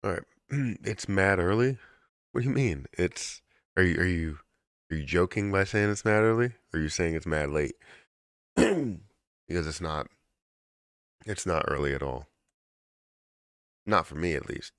All right. It's mad early? What do you mean? Are you joking by saying it's mad early? Or are you saying it's mad late? Because it's not early at all. Not for me at least.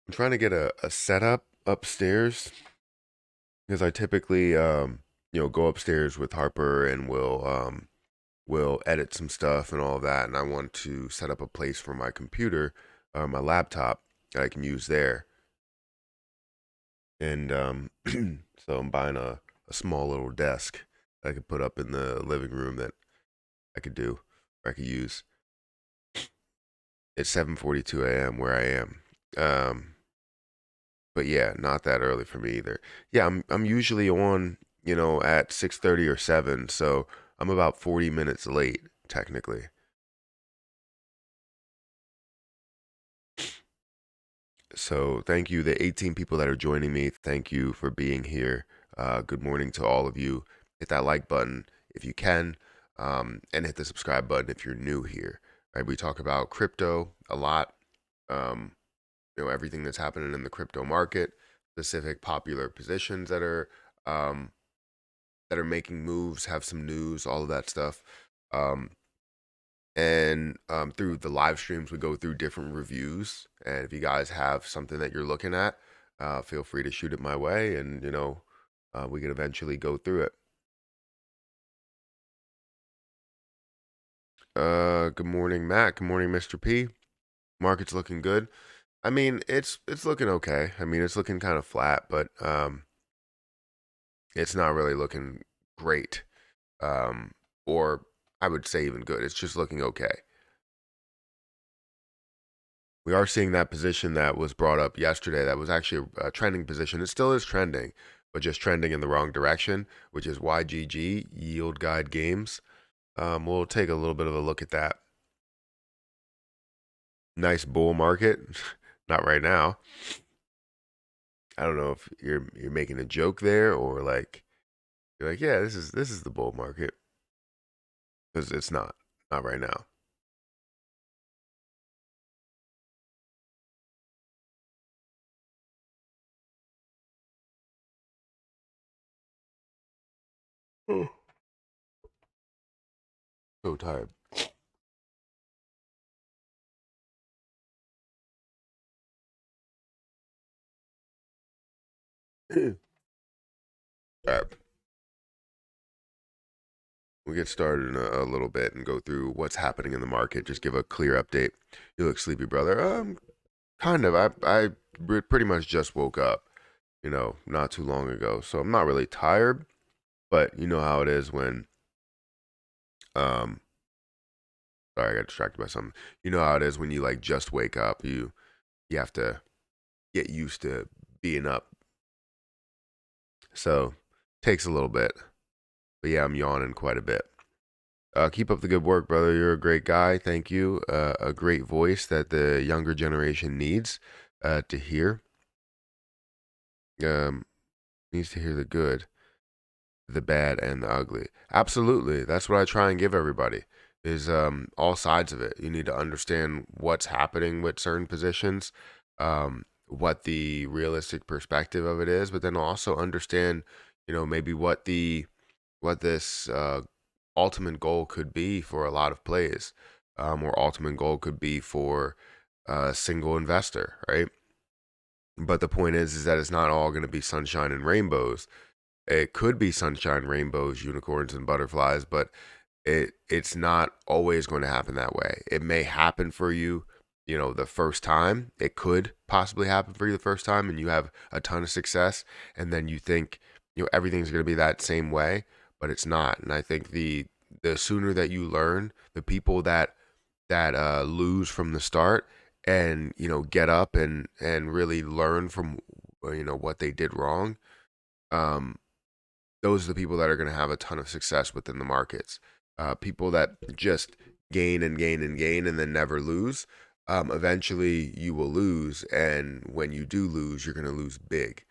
I'm trying to get a setup upstairs because I typically go upstairs with Harper and we'll edit some stuff and all of that, and I want to set up a place for my computer, my laptop that I can use there. And so I'm buying a small little desk that I could put up in the living room that I could do or I could use. It's 7:42 a.m. where I am. Um, but yeah, not that early for me either. Yeah, I'm usually on, at 6:30 or 7, so I'm about 40 minutes late technically. So thank you, the 18 people that are joining me. Thank you for being here. Good morning to all of you. Hit that like button if you can, and hit the subscribe button if you're new here. Right, we talk about crypto a lot. Um, everything that's happening in the crypto market, specific popular positions um, that are making moves, have some news, all of that stuff. Um, and through the live streams, we go through different reviews. And if you guys have something that you're looking at, feel free to shoot it my way, and we can eventually go through it. Good morning, Matt. Good morning, Mr. P. Market's looking good. I mean, it's looking okay. I mean, it's looking kind of flat, but it's not really looking great, um, or I would say even good. It's just looking okay. We are seeing that position that was brought up yesterday. That was actually a trending position. It still is trending, but just trending in the wrong direction, which is YGG, Yield Guide Games. We'll take a little bit of a look at that. Nice bull market. Not right now. I don't know if you're making a joke there or like you're like, yeah, this is the bull market, because it's not right now. So tired. All right. We'll get started in a little bit and go through what's happening in the market. Just give a clear update. You look sleepy, brother. Kind of. I pretty much just woke up, not too long ago. So I'm not really tired, but you know how it is when um sorry, I got distracted by something. You know how it is when you like just wake up. You have to get used to being up. So takes a little bit. But yeah, I'm yawning quite a bit. Keep up the good work, brother. You're a great guy. Thank you. A great voice that the younger generation needs to hear. Um, needs to hear the good. the bad and the ugly. Absolutely. That's what I try and give everybody is all sides of it. You need to understand what's happening with certain positions, what the realistic perspective of it is, but then also understand, maybe what this ultimate goal could be for a lot of plays, or ultimate goal could be for a single investor, right? But the point is that it's not all going to be sunshine and rainbows. It could be sunshine, rainbows, unicorns, and butterflies, but it's not always going to happen that way. It may happen for you, the first time. It could possibly happen for you the first time, and you have a ton of success, and then you think, everything's going to be that same way, but it's not. And I think the sooner that you learn, the people that lose from the start and get up and really learn from what they did wrong, those are the people that are going to have a ton of success within the markets. People that just gain and gain and gain and then never lose, eventually you will lose. And when you do lose, you're going to lose big.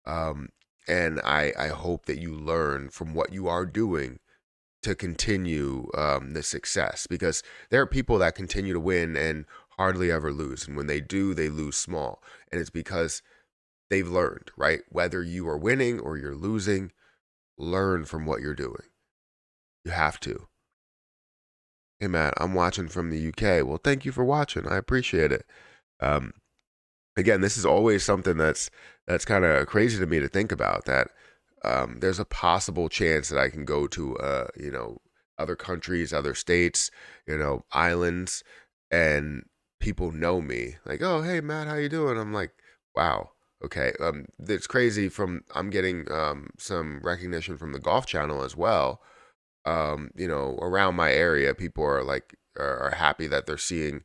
And I hope that you learn from what you are doing to continue the success, because there are people that continue to win and hardly ever lose. And when they do, they lose small. And it's because they've learned, right? Whether you are winning or you're losing, learn from what you're doing. You have to. Hey, Matt, I'm watching from the UK. Well, thank you for watching. I appreciate it. Again, this is always something that's kind of crazy to me to think about, that there's a possible chance that I can go to, other countries, other states, islands, and people know me. Like, oh, hey, Matt, how you doing? I'm like, wow. Okay. It's crazy. I'm getting some recognition from the Golf Channel as well. Around my area, people are happy that they're seeing,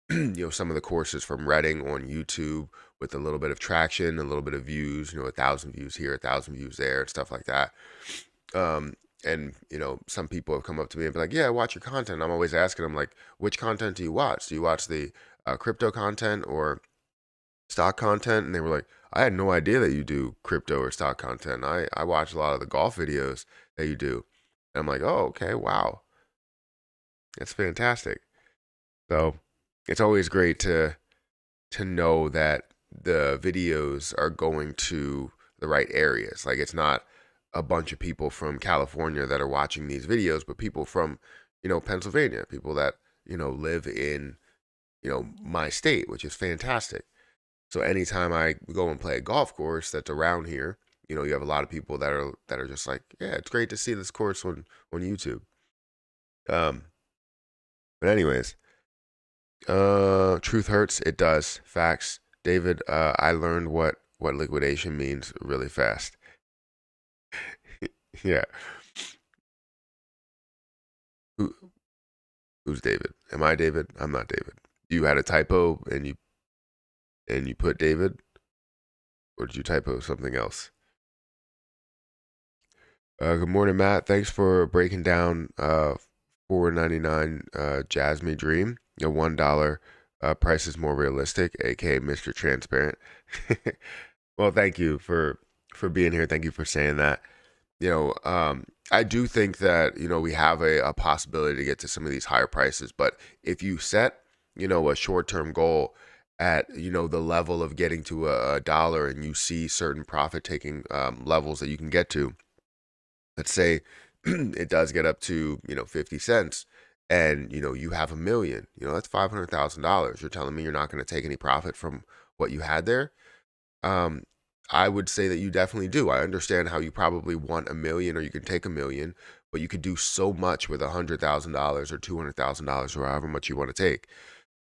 some of the courses from Reading on YouTube with a little bit of traction, a little bit of views, 1,000 views here, 1,000 views there, and stuff like that. And some people have come up to me and be like, yeah, I watch your content. I'm always asking them, like, which content do you watch? Do you watch the crypto content or stock content? And they were like, I had no idea that you do crypto or stock content. I watch a lot of the golf videos that you do. And I'm like, oh, okay, wow. That's fantastic. So it's always great to know that the videos are going to the right areas. Like, it's not a bunch of people from California that are watching these videos, but people from, Pennsylvania, people that, live in, my state, which is fantastic. So anytime I go and play a golf course that's around here, you have a lot of people that are just like, yeah, it's great to see this course on YouTube. But anyways, truth hurts. It does. Facts. David, I learned what liquidation means really fast. Yeah. Who's David? Am I David? I'm not David. You had a typo and you put David, or did you typo something else? Good morning, Matt. Thanks for breaking down $4.99 Jasmine Dream. A $1 price is more realistic, aka Mr. Transparent. Well, thank you for being here. Thank you for saying that. I do think that we have a possibility to get to some of these higher prices, but if you set a short-term goal at the level of getting to a dollar, and you see certain profit taking levels that you can get to, let's say it does get up to 50 cents, and you have $1 million, that's $500,000. You're telling me you're not going to take any profit from what you had there? I would say that you definitely do. I understand how you probably want $1 million, or you can take $1 million, but you could do so much with $100,000 or $200,000 or however much you want to take.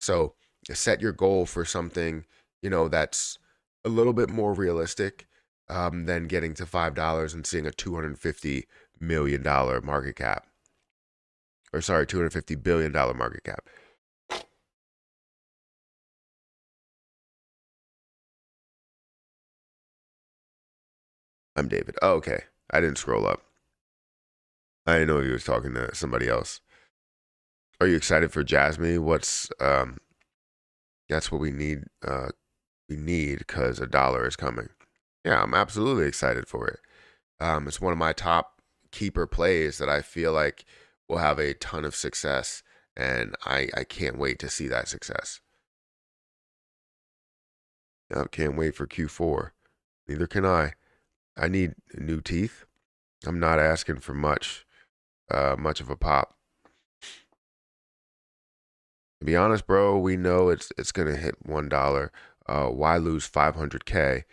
So set your goal for something that's a little bit more realistic than getting to $5 and seeing a $250 million market cap, or sorry, $250 billion market cap. I'm David. Oh, okay. I didn't scroll up. I didn't know he was talking to somebody else. Are you excited for Jasmine? That's what we need. We need, because $1 is coming. Yeah, I'm absolutely excited for it. It's one of my top keeper plays that I feel like will have a ton of success, and I can't wait to see that success. I can't wait for Q4. Neither can I. I need new teeth. I'm not asking for much of a pop. To be honest, bro, we know it's gonna hit $1. Why lose 500K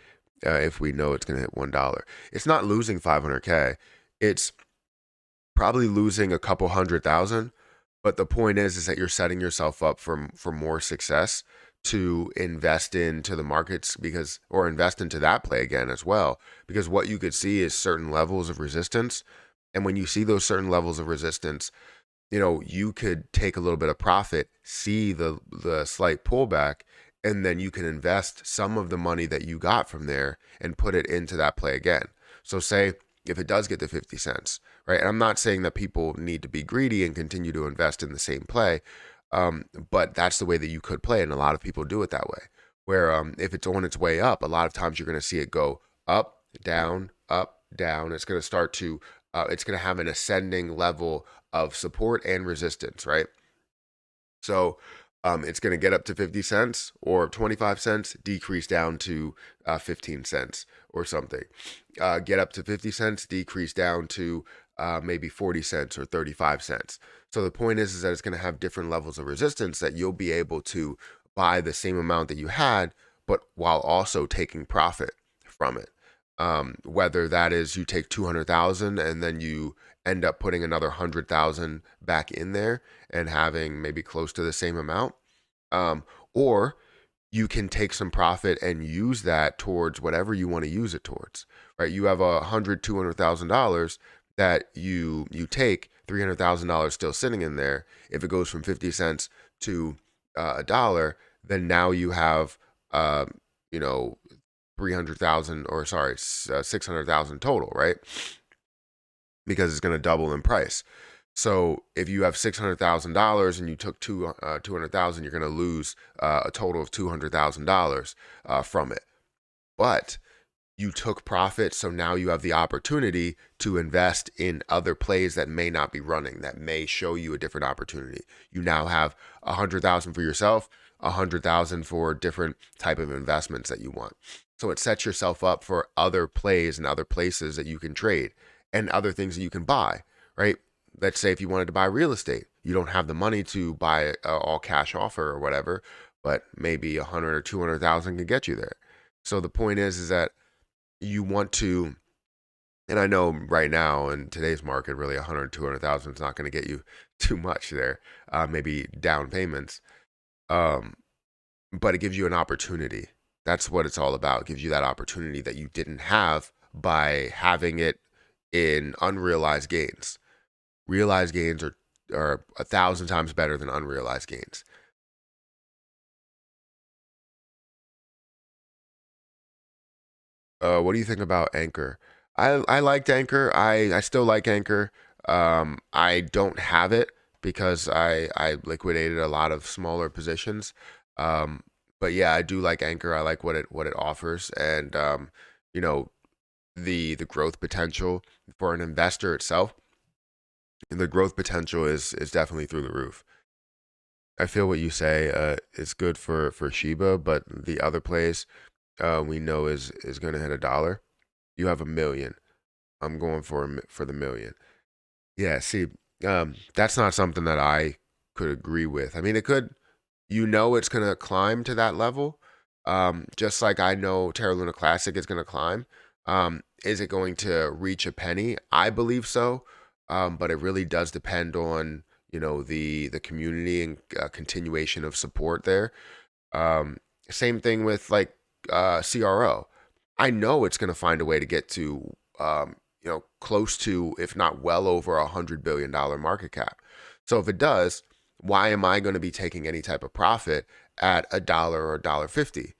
if we know it's gonna hit $1? It's not losing 500K. It's probably losing a couple 100,000. But the point is that you're setting yourself up for more success to invest into the markets or invest into that play again as well. Because what you could see is certain levels of resistance. And when you see those certain levels of resistance, you could take a little bit of profit, see the slight pullback, and then you can invest some of the money that you got from there and put it into that play again. So say if it does get to 50 cents, right? And I'm not saying that people need to be greedy and continue to invest in the same play, but that's the way that you could play. And a lot of people do it that way, where if it's on its way up, a lot of times you're going to see it go up, down, up, down. It's going to start to, it's going to have an ascending level of support and resistance, right? So it's going to get up to 50 cents or 25 cents, decrease down to 15 cents or something. Get up to 50 cents, decrease down to maybe 40 cents or 35 cents. So the point is that it's going to have different levels of resistance that you'll be able to buy the same amount that you had, but while also taking profit from it. Whether that is you take 200,000 and then you end up putting another 100,000 back in there and having maybe close to the same amount, or you can take some profit and use that towards whatever you want to use it towards, right? You have $200,000 that you take, $300,000 still sitting in there. If it goes from 50 cents to $1, then now you have 300,000 or 600,000 total, right? Because it's going to double in price. So if you have $600,000 and you took 200,000, you're going to lose a total of $200,000 from it. But you took profit, so now you have the opportunity to invest in other plays that may not be running, that may show you a different opportunity. You now have 100,000 for yourself, 100,000 for different type of investments that you want. So it sets yourself up for other plays and other places that you can trade and other things that you can buy, right? Let's say if you wanted to buy real estate, you don't have the money to buy an all cash offer or whatever, but maybe 100 or 200,000 can get you there. So the point is that you want to, and I know right now in today's market, really 100, 200,000 is not going to get you too much there. Maybe down payments, but it gives you an opportunity. That's what it's all about. It gives you that opportunity that you didn't have by having it in unrealized gains. Realized gains are 1,000 times better than unrealized gains. What do you think about Anchor? I liked Anchor. I still like Anchor. I don't have it because I liquidated a lot of smaller positions. But yeah, I do like Anchor. I like what it offers, and the growth potential for an investor itself. The growth potential is definitely through the roof. I feel what you say. It's good for Shiba, but the other place we know is going to hit $1. You have $1 million. I'm going for the million. Yeah. See, that's not something that I could agree with. I mean, it could. It's going to climb to that level. Just like I know Terra Luna Classic is going to climb. Is it going to reach a penny? I believe so. But it really does depend on, the community and continuation of support there. Same thing with like CRO. I know it's going to find a way to get to, close to, if not well over $100 billion market cap. So if it does, why am I going to be taking any type of profit at $1 or $1.50?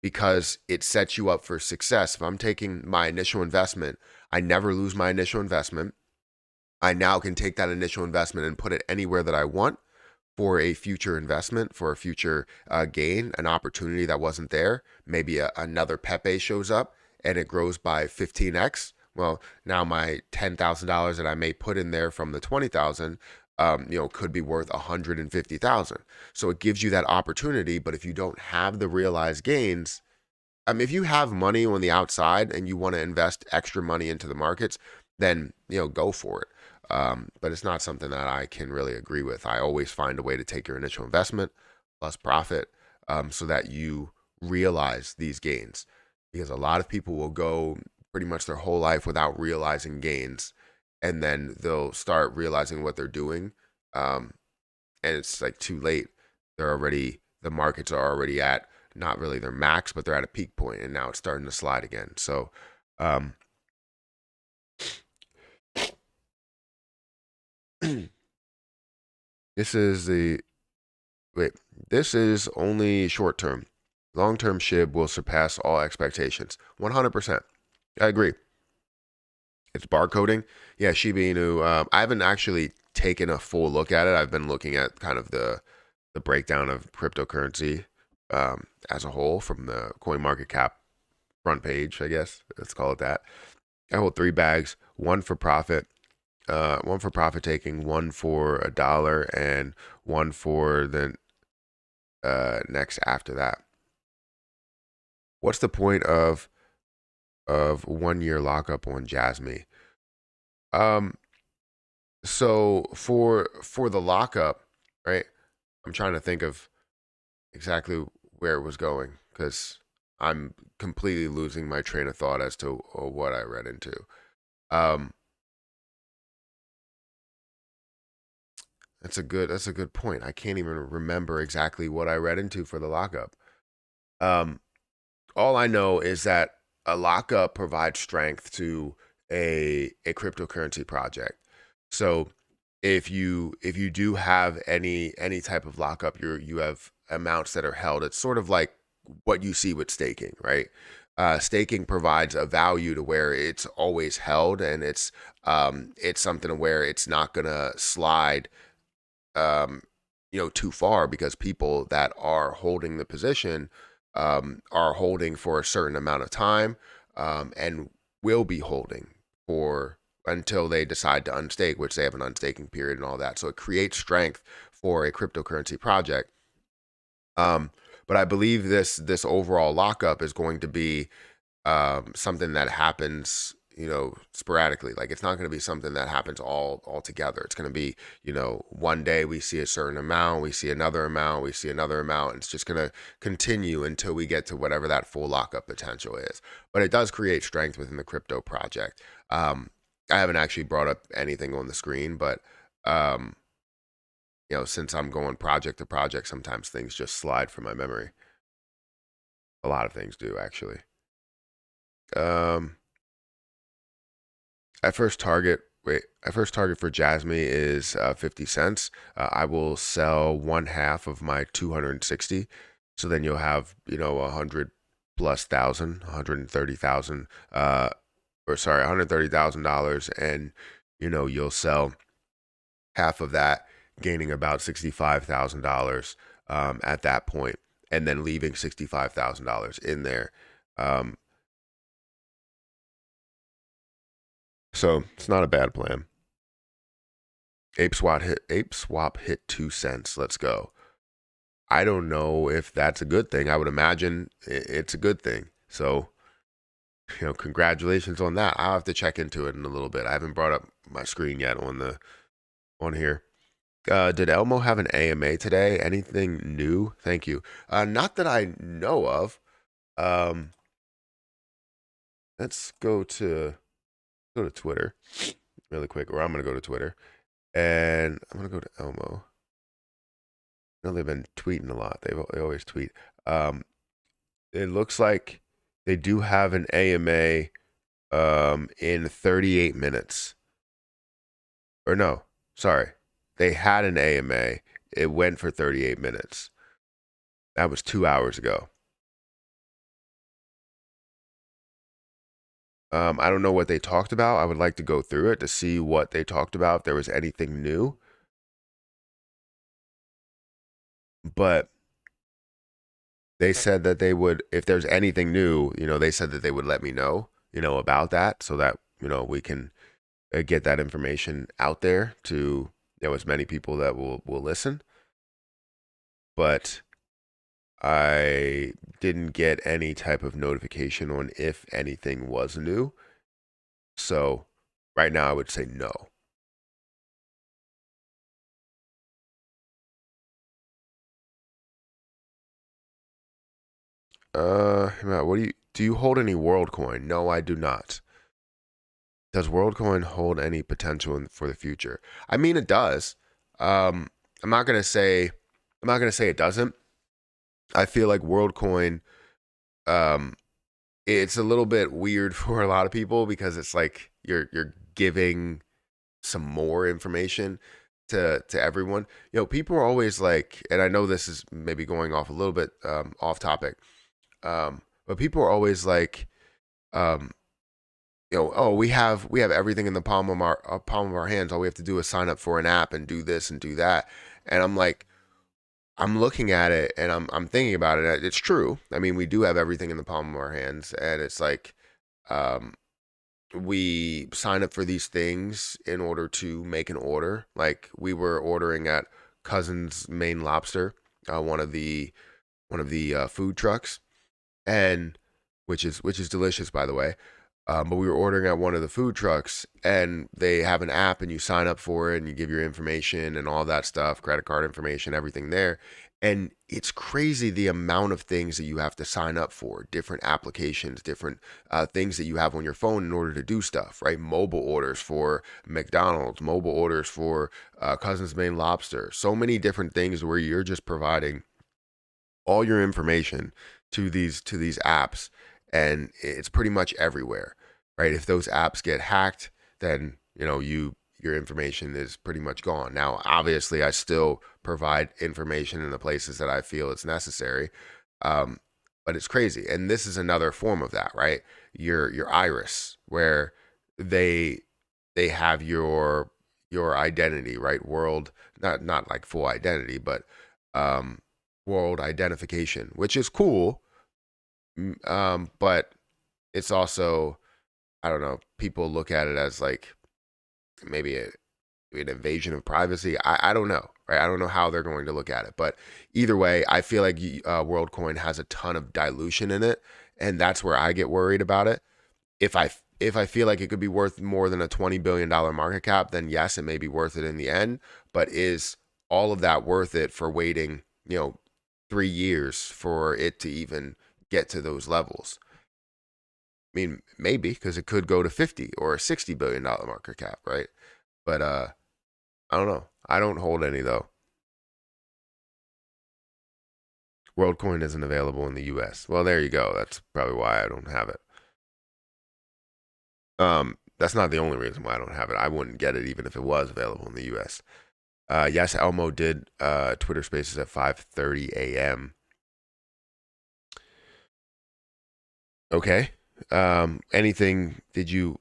Because it sets you up for success. If I'm taking my initial investment, I never lose my initial investment. I now can take that initial investment and put it anywhere that I want for a future investment, for a future gain, an opportunity that wasn't there. Maybe another Pepe shows up and it grows by 15x. Well, now my $10,000 that I may put in there from the 20,000, could be worth 150,000. So it gives you that opportunity. But if you don't have the realized gains, if you have money on the outside and you want to invest extra money into the markets, then go for it. But it's not something that I can really agree with. I always find a way to take your initial investment plus profit, so that you realize these gains. Because a lot of people will go pretty much their whole life without realizing gains, and then they'll start realizing what they're doing, and it's like too late. The markets are already at not really their max, but they're at a peak point, and now it's starting to slide again. So this is only short term. Long term SHIB will surpass all expectations. 100%. I agree. It's barcoding. Yeah, Shiba Inu. I haven't actually taken a full look at it. I've been looking at kind of the breakdown of cryptocurrency as a whole from the CoinMarketCap front page, I guess. Let's call it that. I hold 3 bags, one for profit taking, one for $1, and one for the next after that. What's the point of 1 year lockup on Jasmy? So for the lockup, right? I'm trying to think of exactly where it was going, because I'm completely losing my train of thought as to what I read into. That's a good point. I can't even remember exactly what I read into for the lockup. All I know is that a lockup provides strength to a cryptocurrency project. So if you do have any type of lockup, you have amounts that are held. It's sort of like what you see with staking, right? Staking provides a value to where it's always held, and it's something where it's not gonna slide too far, because people that are holding the position are holding for a certain amount of time, and will be holding for until they decide to unstake, which they have an unstaking period and all that. So it creates strength for a cryptocurrency project. But I believe this overall lockup is going to be something that happens, sporadically. Like, it's not going to be something that happens all together. It's going to be, one day we see a certain amount, we see another amount, we see another amount. And it's just going to continue until we get to whatever that full lockup potential is. But it does create strength within the crypto project. I haven't actually brought up anything on the screen, but since I'm going project to project, sometimes things just slide from my memory. A lot of things do, actually. At first target for Jasmy is 50 cents. I will sell 1/2 of my 260. So then you'll have, 100 plus thousand, $130,000, $130,000. And, you'll sell half of that, gaining about $65,000 at that point, and then leaving $65,000 in there. So it's not a bad plan. Ape swap hit 2 cents. Let's go. I don't know if that's a good thing. I would imagine it's a good thing. So, congratulations on that. I'll have to check into it in a little bit. I haven't brought up my screen yet on here. Did Elmo have an AMA today? Anything new? Thank you. Not that I know of. Let's go to Twitter really quick, or I'm going to go to Twitter, and I'm going to go to Elmo. I know they've been tweeting a lot. They always tweet. It looks like they do have an AMA in 38 minutes. Or no, sorry. They had an AMA. It went for 38 minutes. That was 2 hours ago. I don't know what they talked about. I would like to go through it to see what they talked about, if there was anything new. But they said that they would, if there's anything new, they said that they would let me know, about that, so that we can get that information out there to as many people that will listen. But I didn't get any type of notification on if anything was new. So right now I would say no. Matt, what do you hold any Worldcoin? No, I do not. Does Worldcoin hold any potential for the future? I mean, it does. I'm not gonna say it doesn't. I feel like Worldcoin, um, it's a little bit weird for a lot of people because it's like you're giving some more information to everyone. People are always like, and I know this is maybe going off a little bit off topic, but people are always like, um, oh, we have everything in the palm of our hands. All we have to do is sign up for an app and do this and do that. And I'm like, I'm looking at it and I'm thinking about it. It's true. I mean, we do have everything in the palm of our hands, and it's like, um, we sign up for these things in order to make an order. Like we were ordering at Cousin's Maine Lobster, one of the food trucks, and which is delicious, by the way. But we were ordering at one of the food trucks, and they have an app, and you sign up for it, and you give your information and all that stuff, credit card information, everything there. And it's crazy the amount of things that you have to sign up for, different applications, different things that you have on your phone in order to do stuff, right? Mobile orders for McDonald's, mobile orders for Cousin's Maine Lobster, so many different things where you're just providing all your information to these apps, and it's pretty much everywhere, right? If those apps get hacked, then your information is pretty much gone. Now, obviously, I still provide information in the places that I feel it's necessary, um, but it's crazy. And this is another form of that, right? Your iris, where they they have your identity, right? World, not like full identity, but um, world identification, which is cool. But it's also, I don't know, people look at it as like maybe an invasion of privacy. I don't know, right? I don't know how they're going to look at it, but either way, I feel like WorldCoin has a ton of dilution in it, and that's where I get worried about it. If I feel like it could be worth more than a $20 billion market cap, then yes, it may be worth it in the end. But is all of that worth it for waiting, 3 years for it to even get to those levels? I mean, maybe, because it could go to 50 or a $60 billion market cap, right? But I don't know. I don't hold any though. WorldCoin isn't available in the US. Well, there you go. That's probably why I don't have it. That's not the only reason why I don't have it. I wouldn't get it even if it was available in the US. Yes, Elmo did Twitter Spaces at 5:30 a.m. Okay. Anything? Did you?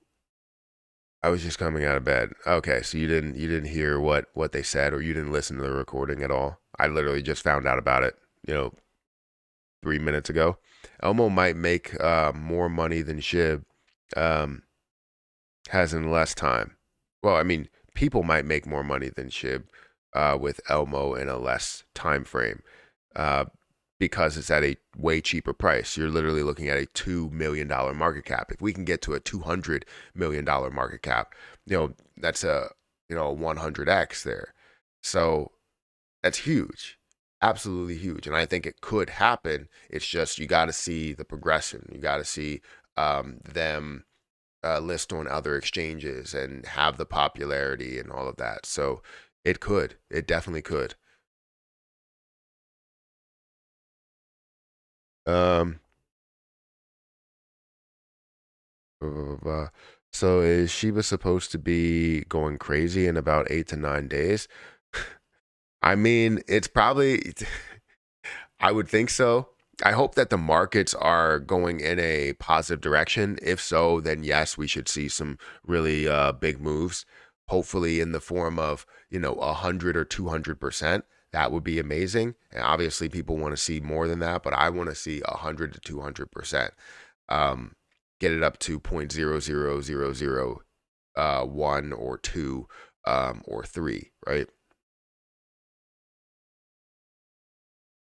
I was just coming out of bed. Okay, so you didn't hear what they said, or you didn't listen to the recording at all. I literally just found out about it, 3 minutes ago. Elmo might make more money than SHIB has in less time. Well, I mean, people might make more money than SHIB with Elmo in a less time frame. Uh, because it's at a way cheaper price. You're literally looking at a $2 million market cap. If we can get to a $200 million market cap, that's a 100x there. So that's huge, absolutely huge. And I think it could happen. It's just you got to see the progression. You got to see them list on other exchanges and have the popularity and all of that. So it definitely could. Um, Blah, blah, blah, blah. So is Shiba supposed to be going crazy in about 8 to 9 days? I mean, it's probably, I would think so. I hope that the markets are going in a positive direction. If so, then yes, we should see some really big moves, hopefully in the form of, 100 or 200%. That would be amazing. And obviously, people want to see more than that, but I want to see 100 to 200%. Um, get it up to 0.00001 or 2 or 3, right?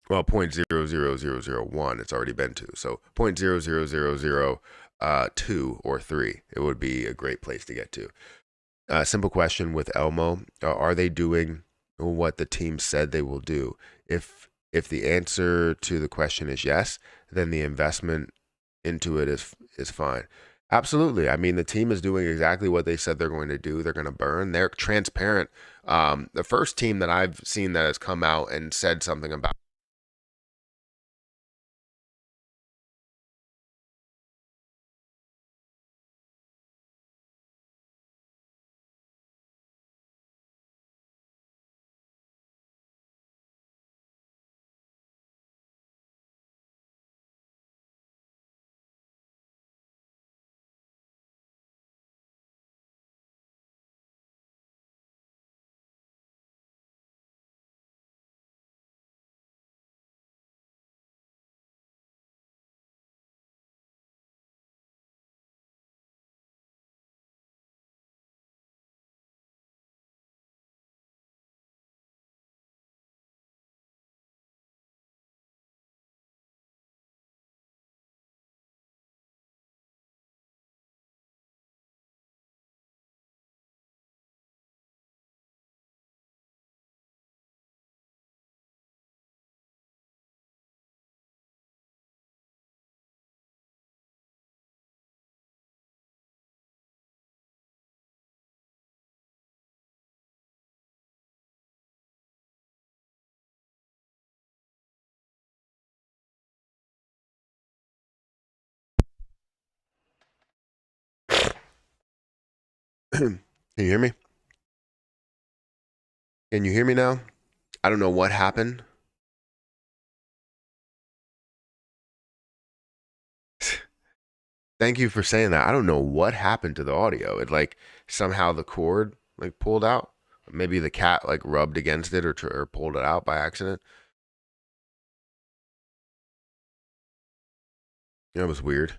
Well, 0.00001 it's already been to. So 0.00002 or 3, it would be a great place to get to. Simple question with Elmo: are they doing what the team said they will do? If the answer to the question is yes, then the investment into it is fine. Absolutely. I mean, the team is doing exactly what they said they're going to do. They're going to burn. They're transparent. The first team that I've seen that has come out and said something about can you hear me? Can you hear me now? I don't know what happened. Thank you for saying that. I don't know what happened to the audio. It like somehow the cord like pulled out. Maybe the cat like rubbed against it or pulled it out by accident. It was weird.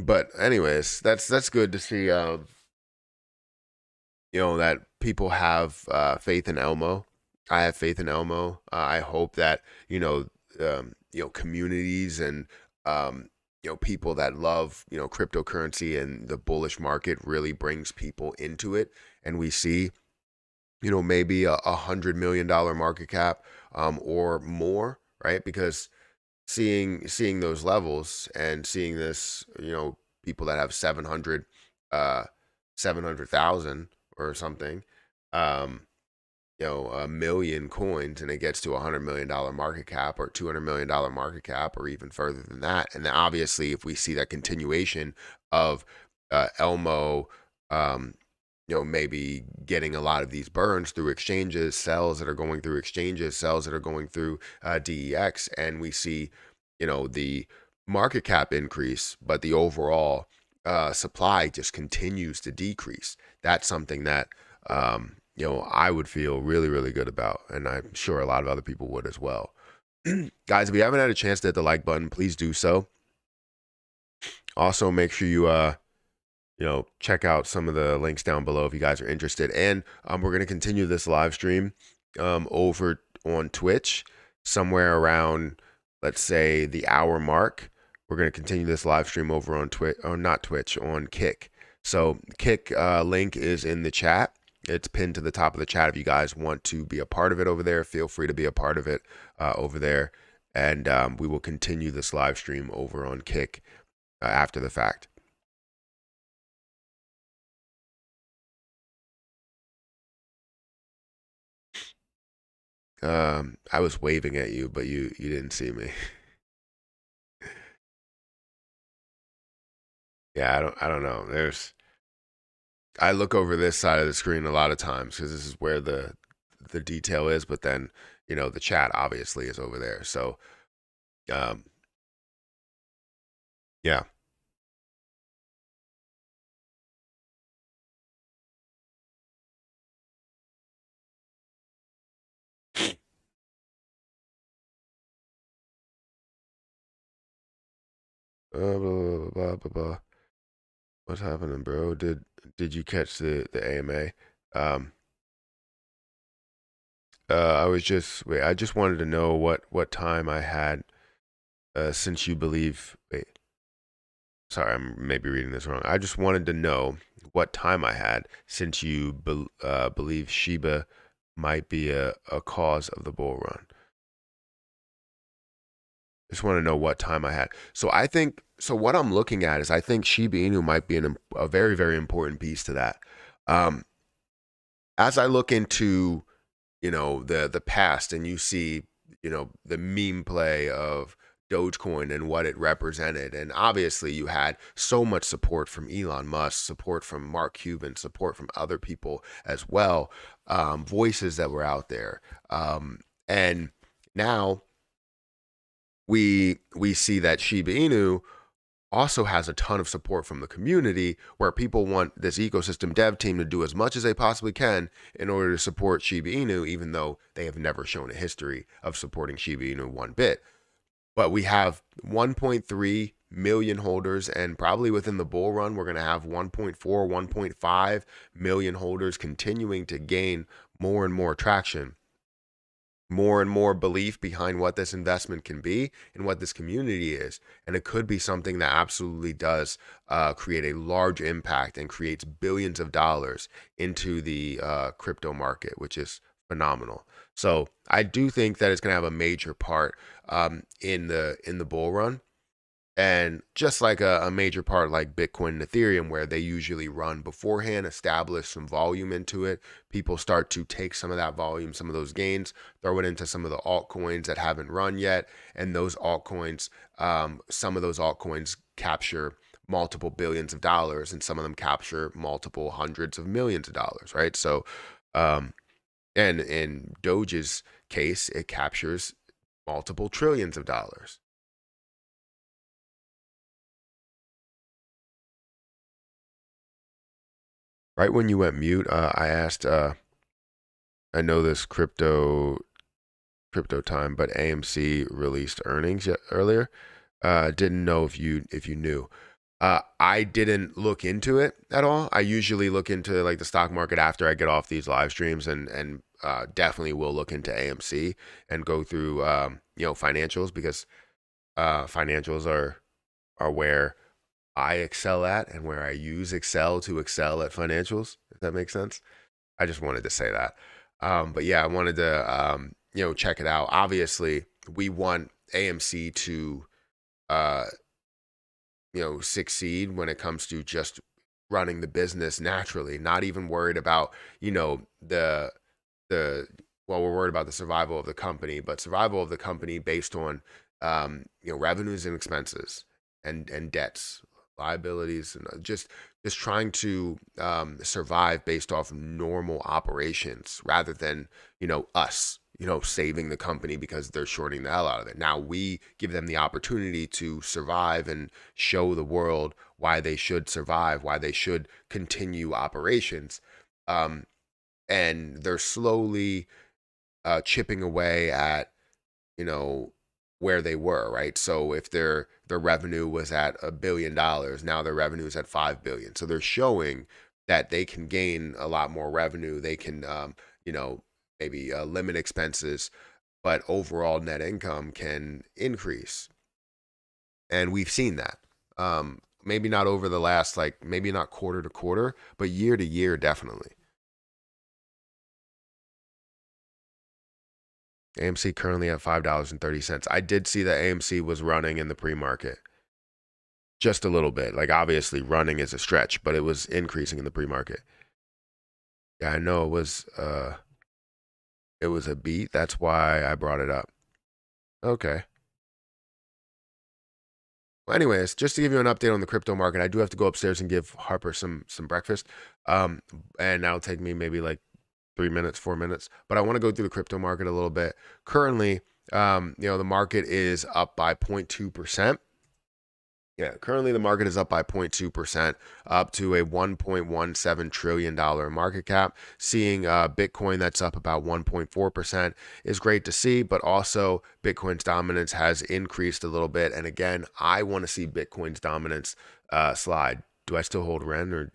But anyways, that's good to see. That people have faith in Elmo. I have faith in Elmo. I hope that communities and people that love cryptocurrency and the bullish market really brings people into it, and we see maybe $100 million market cap or more, right? Because seeing those levels and seeing this, people that have 700,000 or something, um, 1 million coins, and it gets to $100 million market cap or $200 million market cap or even further than that. And then obviously, if we see that continuation of Elmo, um, maybe getting a lot of these burns through exchanges, sells that are going through exchanges, sells that are going through DEX, and we see, the market cap increase, but the overall supply just continues to decrease. That's something that, I would feel really, really good about, and I'm sure a lot of other people would as well. Guys, if you haven't had a chance to hit the like button, please do so. Also, make sure you check out some of the links down below if you guys are interested. And we're going to continue this live stream over on Twitch somewhere around, let's say, the hour mark. We're going to continue this live stream over on Twitch, or not Twitch, on Kick. So Kick link is in the chat. It's pinned to the top of the chat. If you guys want to be a part of it over there, feel free to be a part of it over there. And we will continue this live stream over on Kick after the fact. I was waving at you, but you didn't see me. Yeah, I don't know. I look over this side of the screen a lot of times because this is where the detail is, but then the chat obviously is over there. So um, yeah. Blah, blah, blah, blah, blah. What's happening, bro? Did you catch the AMA? Um, I was just wait. I just wanted to know what time I had. Since you believe, wait, sorry, I'm maybe reading this wrong. I just wanted to know what time I had since you believe Shiba might be a cause of the bull run. Just want to know what time I had. So I think so. What I'm looking at is I think Shiba Inu might be a very very important piece to that. Um, as I look into the past and you see the meme play of Dogecoin and what it represented, and obviously you had so much support from Elon Musk, support from Mark Cuban, support from other people as well, voices that were out there, and now we see that Shiba Inu also has a ton of support from the community where people want this ecosystem dev team to do as much as they possibly can in order to support Shiba Inu, even though they have never shown a history of supporting Shiba Inu one bit. But we have 1.3 million holders, and probably within the bull run, we're going to have 1.4, 1.5 million holders continuing to gain more and more traction, more and more belief behind what this investment can be and what this community is. And it could be something that absolutely does create a large impact and creates billions of dollars into the crypto market, which is phenomenal. So I do think that it's going to have a major part in the bull run. And just like a major part like Bitcoin and Ethereum, where they usually run beforehand, establish some volume into it, people start to take some of that volume, some of those gains, throw it into some of the altcoins that haven't run yet. And those altcoins, some of those altcoins capture multiple billions of dollars, and some of them capture multiple hundreds of millions of dollars, right? So, and in Doge's case, it captures multiple trillions of dollars. Right when you went mute, I asked. I know this crypto time, but AMC released earnings earlier. Didn't know if you knew. I didn't look into it at all. I usually look into like the stock market after I get off these live streams, and definitely will look into AMC and go through financials, because financials are where I excel at and where I use Excel to excel at financials, if that makes sense. I just wanted to say that. But yeah, I wanted to, check it out. Obviously, we want AMC to, uh, succeed when it comes to just running the business naturally, not even worried about, the, well, we're worried about the survival of the company, but survival of the company based on, revenues and expenses and debts, liabilities, and just trying to survive based off normal operations rather than us saving the company because they're shorting the hell out of it. Now we give them the opportunity to survive and show the world why they should survive, why they should continue operations, um, and they're slowly chipping away at you know where they were, right? So if their revenue was at $1 billion, now their revenue is at 5 billion. So they're showing that they can gain a lot more revenue. They can maybe limit expenses, but overall net income can increase. And we've seen that. Maybe not over the last, like, maybe not quarter to quarter, but year to year, definitely. AMC currently at $5.30. I did see that AMC was running in the pre-market just a little bit. Like, obviously running is a stretch, but it was increasing in the pre-market. Yeah, I know it was a beat. That's why I brought it up. Okay. Well, anyways, just to give you an update on the crypto market, I do have to go upstairs and give Harper some breakfast. And that'll take me maybe like 3 minutes, 4 minutes. But I want to go through the crypto market a little bit. Currently, the market is up by 0.2%. Yeah, currently the market is up by 0.2%, up to a $1.17 trillion market cap. Seeing Bitcoin that's up about 1.4% is great to see, but also Bitcoin's dominance has increased a little bit. And again, I want to see Bitcoin's dominance slide. Do I still hold Ren, or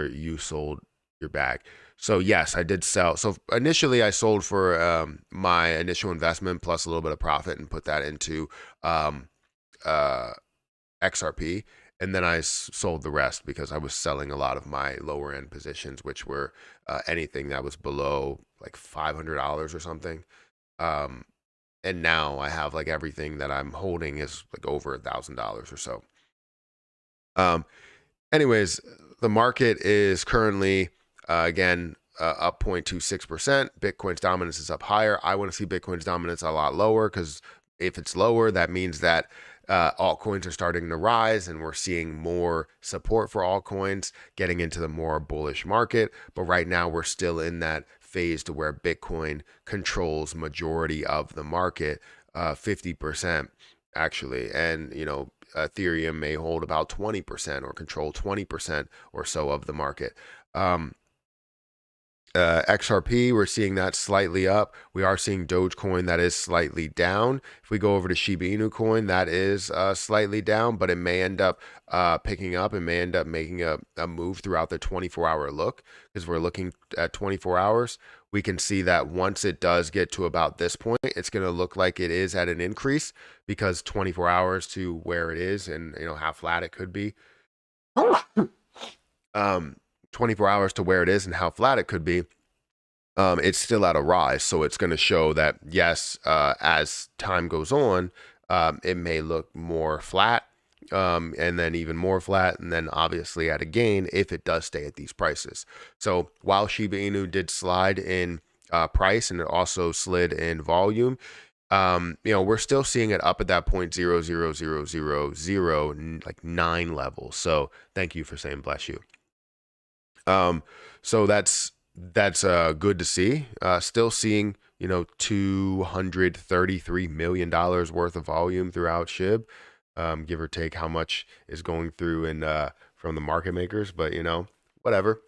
you sold your bag? So yes, I did sell. So initially I sold for my initial investment plus a little bit of profit and put that into uh, XRP, and then I sold the rest because I was selling a lot of my lower end positions, which were anything that was below like $500 or something. Um, and now I have like everything that I'm holding is like over $1,000 or so. Um, Anyways, the market is currently again up 0.26%. Bitcoin's dominance is up higher. I want to see Bitcoin's dominance a lot lower because if it's lower, that means that altcoins are starting to rise and we're seeing more support for altcoins getting into the more bullish market. But right now, we're still in that phase to where Bitcoin controls majority of the market, 50% actually. And, Ethereum may hold about 20% or control 20% or so of the market. XRP, we're seeing that slightly up. We are seeing Dogecoin that is slightly down. If we go over to Shiba Inu coin, that is slightly down, but it may end up picking up and may end up making a move throughout the 24-hour look because we're looking at 24 hours. We can see that once it does get to about this point, it's going to look like it is at an increase because 24 hours to where it is and how flat it could be. 24 hours to where it is and how flat it could be, it's still at a rise. So it's going to show that, yes, as time goes on, it may look more flat, and then even more flat, and then obviously at a gain if it does stay at these prices. So while Shiba Inu did slide in price and it also slid in volume, we're still seeing it up at that 0.00000 level. So thank you for saying bless you. So that's good to see. Still seeing $233 million worth of volume throughout SHIB, give or take how much is going through and from the market makers, but whatever.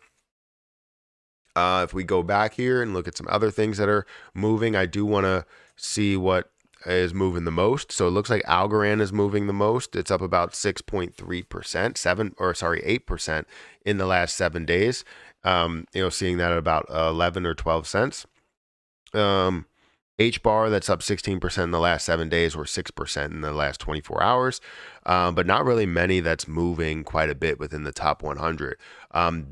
If we go back here and look at some other things that are moving, I do want to see what is moving the most. So it looks like Algorand is moving the most. It's up about 6.3%, 8% in the last 7 days. Seeing that at about 11 or 12 cents. HBAR, that's up 16% in the last 7 days or 6% in the last 24 hours. But not really many that's moving quite a bit within the top 100.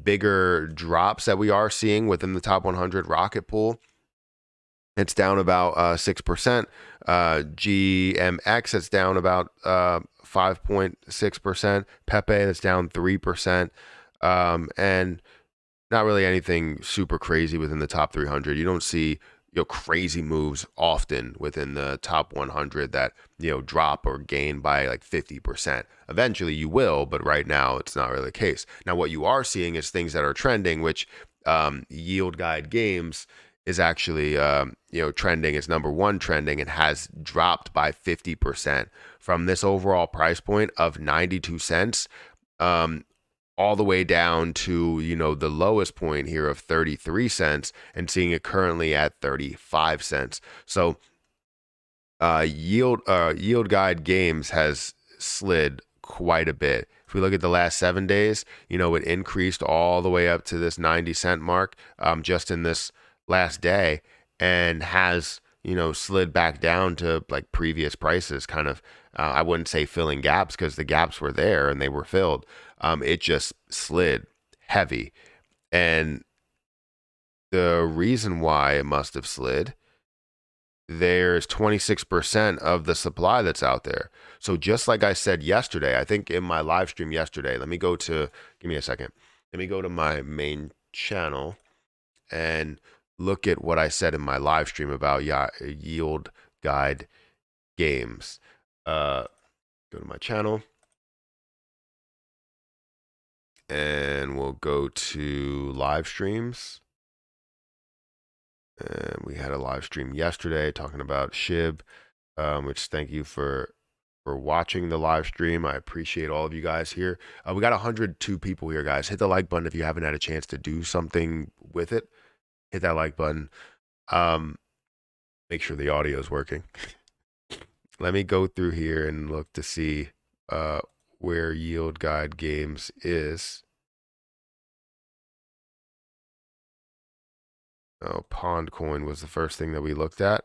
Bigger drops that we are seeing within the top 100, Rocket Pool, it's down about 6%. GMX, it's down about 5.6%. Pepe, that's down 3%. And not really anything super crazy within the top 300. You don't see crazy moves often within the top 100 that drop or gain by like 50%. Eventually you will, but right now it's not really the case. Now what you are seeing is things that are trending, which Yield Guide Games is actually trending. It's number one trending and has dropped by 50% from this overall price point of 92 cents. All the way down to, the lowest point here of 33 cents and seeing it currently at 35 cents. So Yield Guide Games has slid quite a bit. If we look at the last 7 days, it increased all the way up to this 90-cent mark just in this last day and has, slid back down to like previous prices, kind of, I wouldn't say filling gaps because the gaps were there and they were filled. It just slid heavy. And the reason why it must have slid, there's 26% of the supply that's out there. So just like I said yesterday, I think in my live stream yesterday, give me a second. Let me go to my main channel and look at what I said in my live stream about Yield Guide Games. Go to my channel. And we'll go to live streams. And we had a live stream yesterday talking about SHIB, which thank you for for watching the live stream. I appreciate all of you guys here. We got 102 people here, guys. Hit the like button if you haven't had a chance to do something with it. Hit that like button. Make sure the audio is working. Let me go through here and look to see where Yield Guide Games is. Oh, Pond Coin was the first thing that we looked at.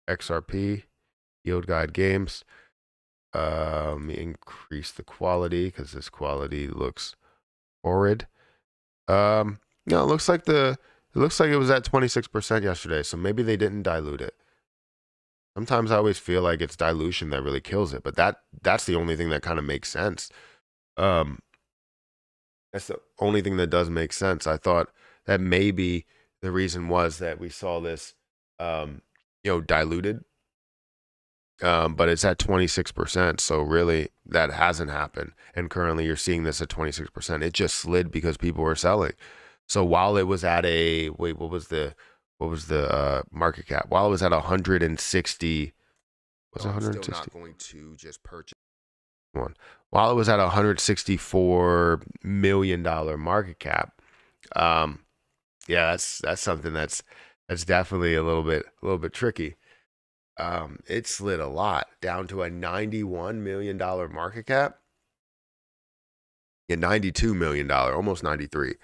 XRP, Yield Guide Games. Let me increase the quality because this quality looks horrid. No, it looks like it was at 26% yesterday, so maybe they didn't dilute it. Sometimes I always feel like it's dilution that really kills it, but that's the only thing that kind of makes sense. That's the only thing that does make sense. I thought that maybe the reason was that we saw this, diluted, but it's at 26%. So really, that hasn't happened. And currently, you're seeing this at 26%. It just slid because people were selling. So while it was at what was the market cap? While it was at 160, was it 160? I'm still not going to just purchase one. While it was at $164 million market cap, yeah, that's something that's definitely a little bit tricky. It slid a lot down to a $91 million market cap. Yeah, $92 million, almost 93.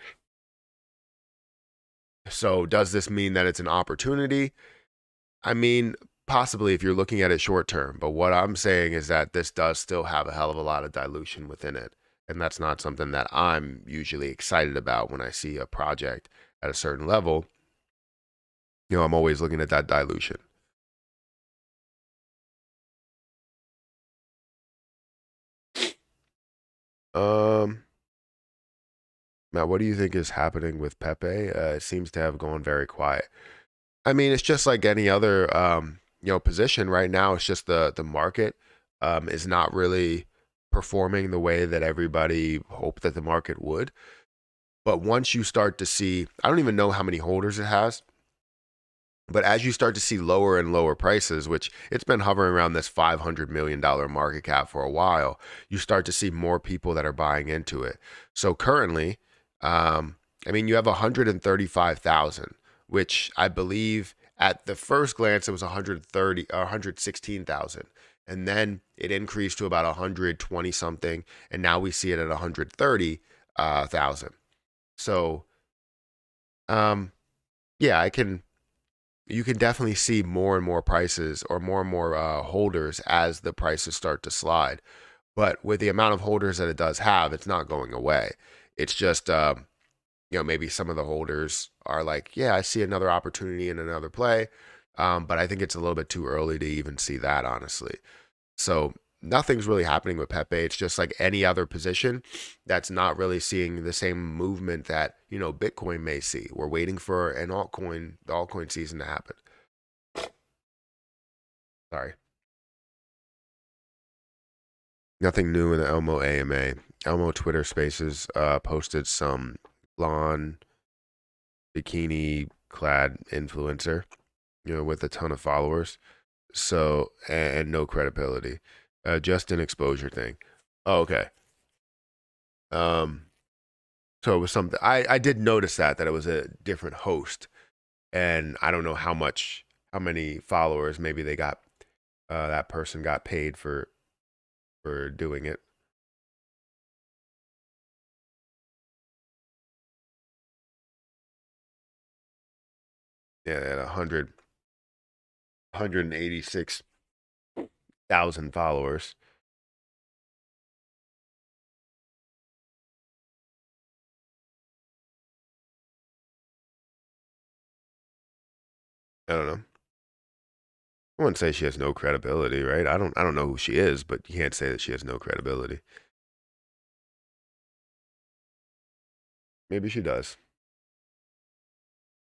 So does this mean that it's an opportunity? I mean, possibly if you're looking at it short term, but what I'm saying is that this does still have a hell of a lot of dilution within it. And that's not something that I'm usually excited about when I see a project at a certain level. I'm always looking at that dilution. Now, what do you think is happening with Pepe? It seems to have gone very quiet. I mean, it's just like any other, position right now. It's just the market is not really performing the way that everybody hoped that the market would. But once you start to see, I don't even know how many holders it has, but as you start to see lower and lower prices, which it's been hovering around this $500 million market cap for a while, you start to see more people that are buying into it. So currently, you have 135,000, which I believe at the first glance it was 116,000. And then it increased to about 120 something. And now we see it at 130,000. So, yeah, you can definitely see more and more prices or more holders as the prices start to slide. But with the amount of holders that it does have, it's not going away. It's just, maybe some of the holders are like, yeah, I see another opportunity in another play. But I think it's a little bit too early to even see that, honestly. So nothing's really happening with Pepe. It's just like any other position that's not really seeing the same movement that, Bitcoin may see. We're waiting for the altcoin season to happen. Sorry. Nothing new in the Elmo AMA. Elmo Twitter Spaces posted some blonde bikini clad influencer, with a ton of followers. So, and no credibility. Just an exposure thing. Oh, okay. So it was something I did notice that it was a different host, and I don't know how many followers maybe they got. That person got paid for doing it. Yeah, they had 186,000 followers. I don't know. I wouldn't say she has no credibility, right? I don't know who she is, but you can't say that she has no credibility. Maybe she does.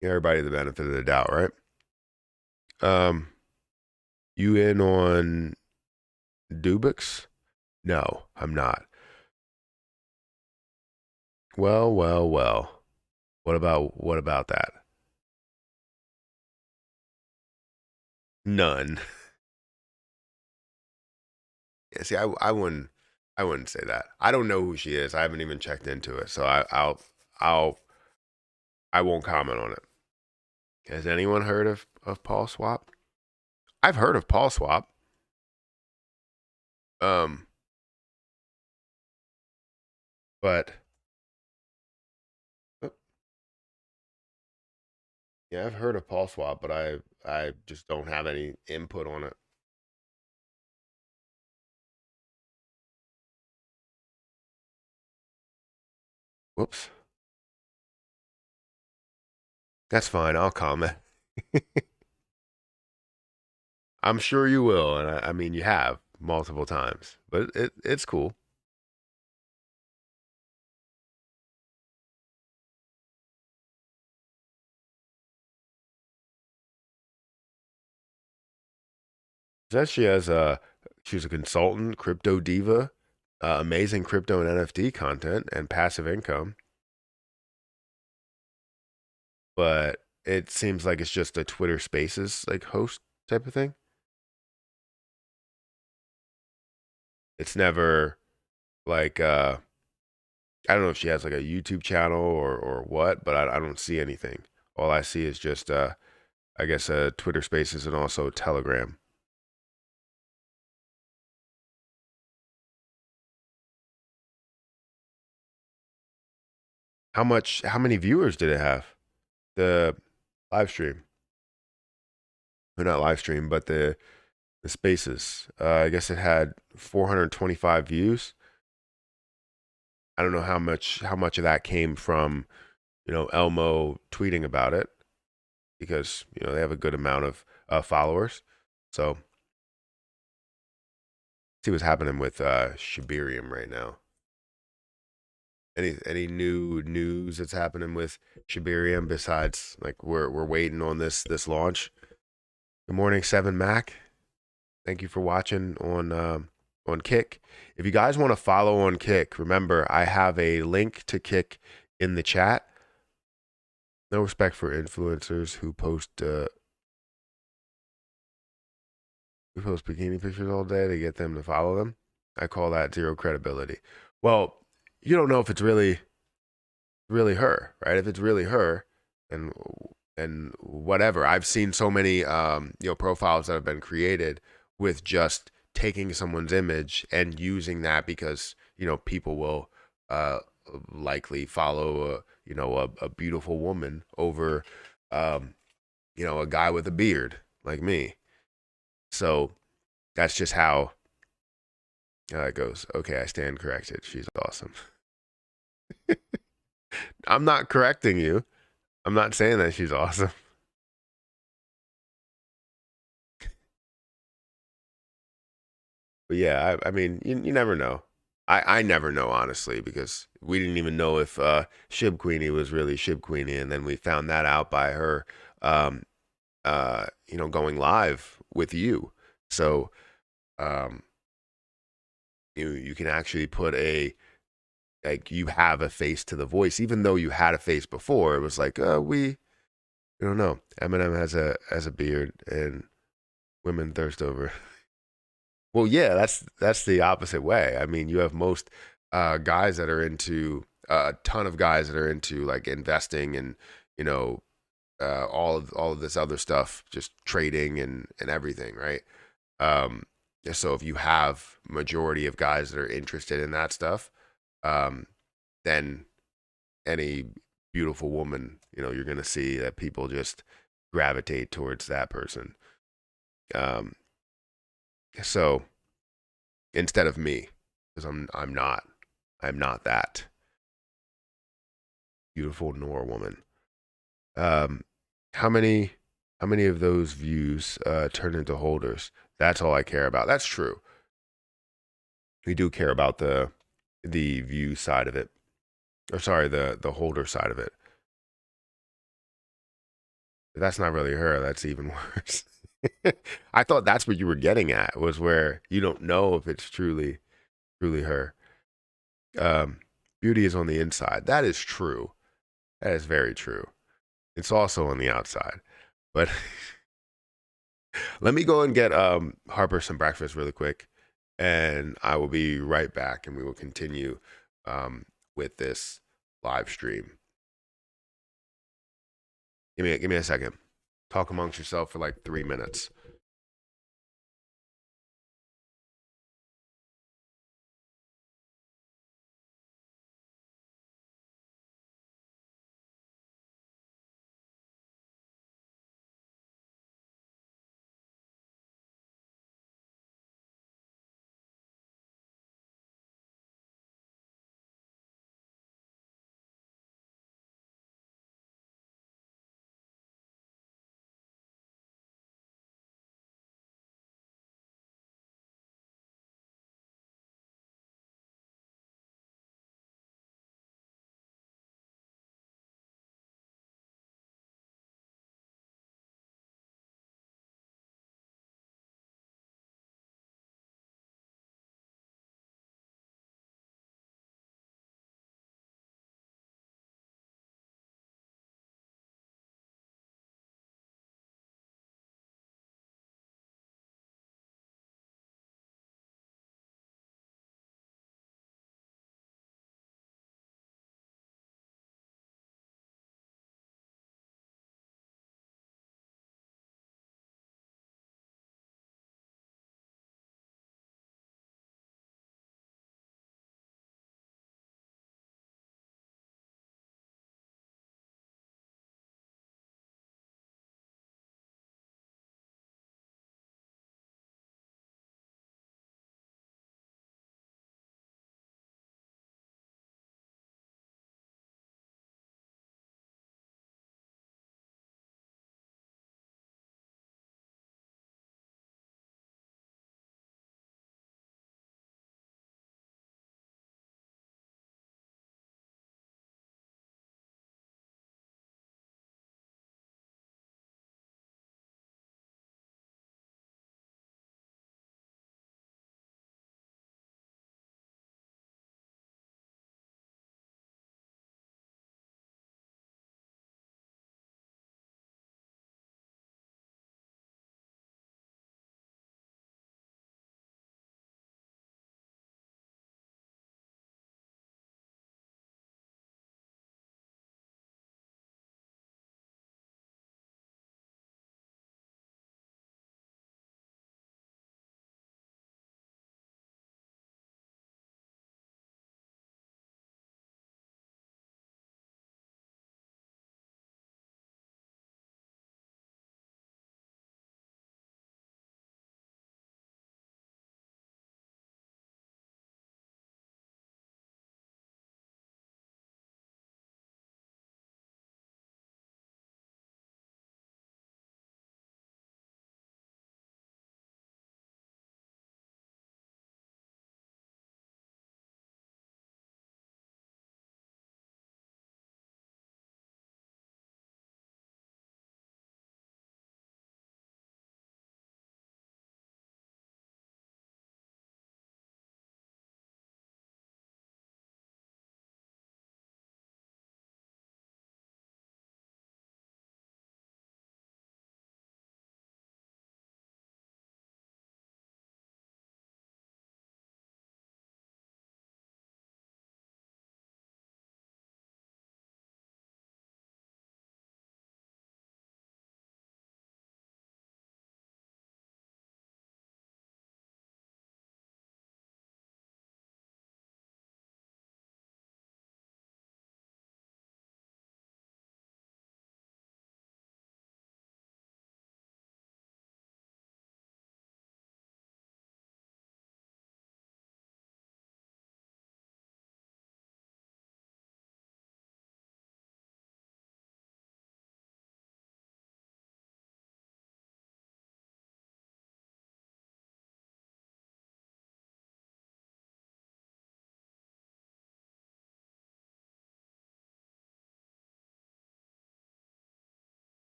Give everybody the benefit of the doubt, right? You in on Dubix? No, I'm not. Well. What about that? None. See, I wouldn't say that. I don't know who she is. I haven't even checked into it, so I'll, I won't comment on it. Has anyone heard of Paul Swap? I've heard of Paul Swap. But oh, yeah, I've heard of Paul Swap, but I just don't have any input on it. Whoops. That's fine. I'll comment. I'm sure you will, and I mean you have multiple times, but it's cool. Says she has she's a consultant, crypto diva, amazing crypto and NFT content, and passive income. But it seems like it's just a Twitter Spaces like host type of thing. It's never like I don't know if she has like a YouTube channel or what, but I don't see anything. All I see is just I guess Twitter Spaces and also Telegram. How many viewers did it have? The live stream. Or not live stream, but the Spaces. I guess it had 425 views. I don't know how much of that came from, Elmo tweeting about it, because they have a good amount of followers. So see what's happening with Shibarium right now. Any new news that's happening with Shibarium besides like we're waiting on this launch? Good morning, 7Mac. Thank you for watching on Kick. If you guys want to follow on Kick, remember I have a link to Kick in the chat. No respect for influencers who post bikini pictures all day to get them to follow them. I call that zero credibility. Well, you don't know if it's really her, right? If it's really her, and whatever. I've seen so many profiles that have been created with just taking someone's image and using that because people will likely follow a beautiful woman over a guy with a beard like me. So that's just how it goes. Okay, I stand corrected. She's awesome. I'm not correcting you. I'm not saying that she's awesome. But yeah, I mean, you never know. I never know, honestly, because we didn't even know if SHIB Queenie was really SHIB Queenie, and then we found that out by her, going live with you. So, you can actually put you have a face to the voice, even though you had a face before. It was like, we don't know. Eminem has a beard, and women thirst over. Well, yeah, that's the opposite way. I mean, you have most guys that are into a ton of guys that are into like investing and all of this other stuff, just trading and everything, right? Um, so if you have majority of guys that are interested in that stuff, then any beautiful woman, you're gonna see that people just gravitate towards that person. Um, so instead of me, because I'm not that beautiful nor woman. How many of those views turn into holders? That's all I care about. That's true. We do care about the view side of it, or sorry, the holder side of it. But that's not really her. That's even worse. I thought that's what you were getting at, was where you don't know if it's truly her. Beauty is on the inside. That is true. That is very true. It's also on the outside. But let me go and get Harper some breakfast really quick, and I will be right back, and we will continue with this live stream. Give me a second. Talk amongst yourself for like 3 minutes.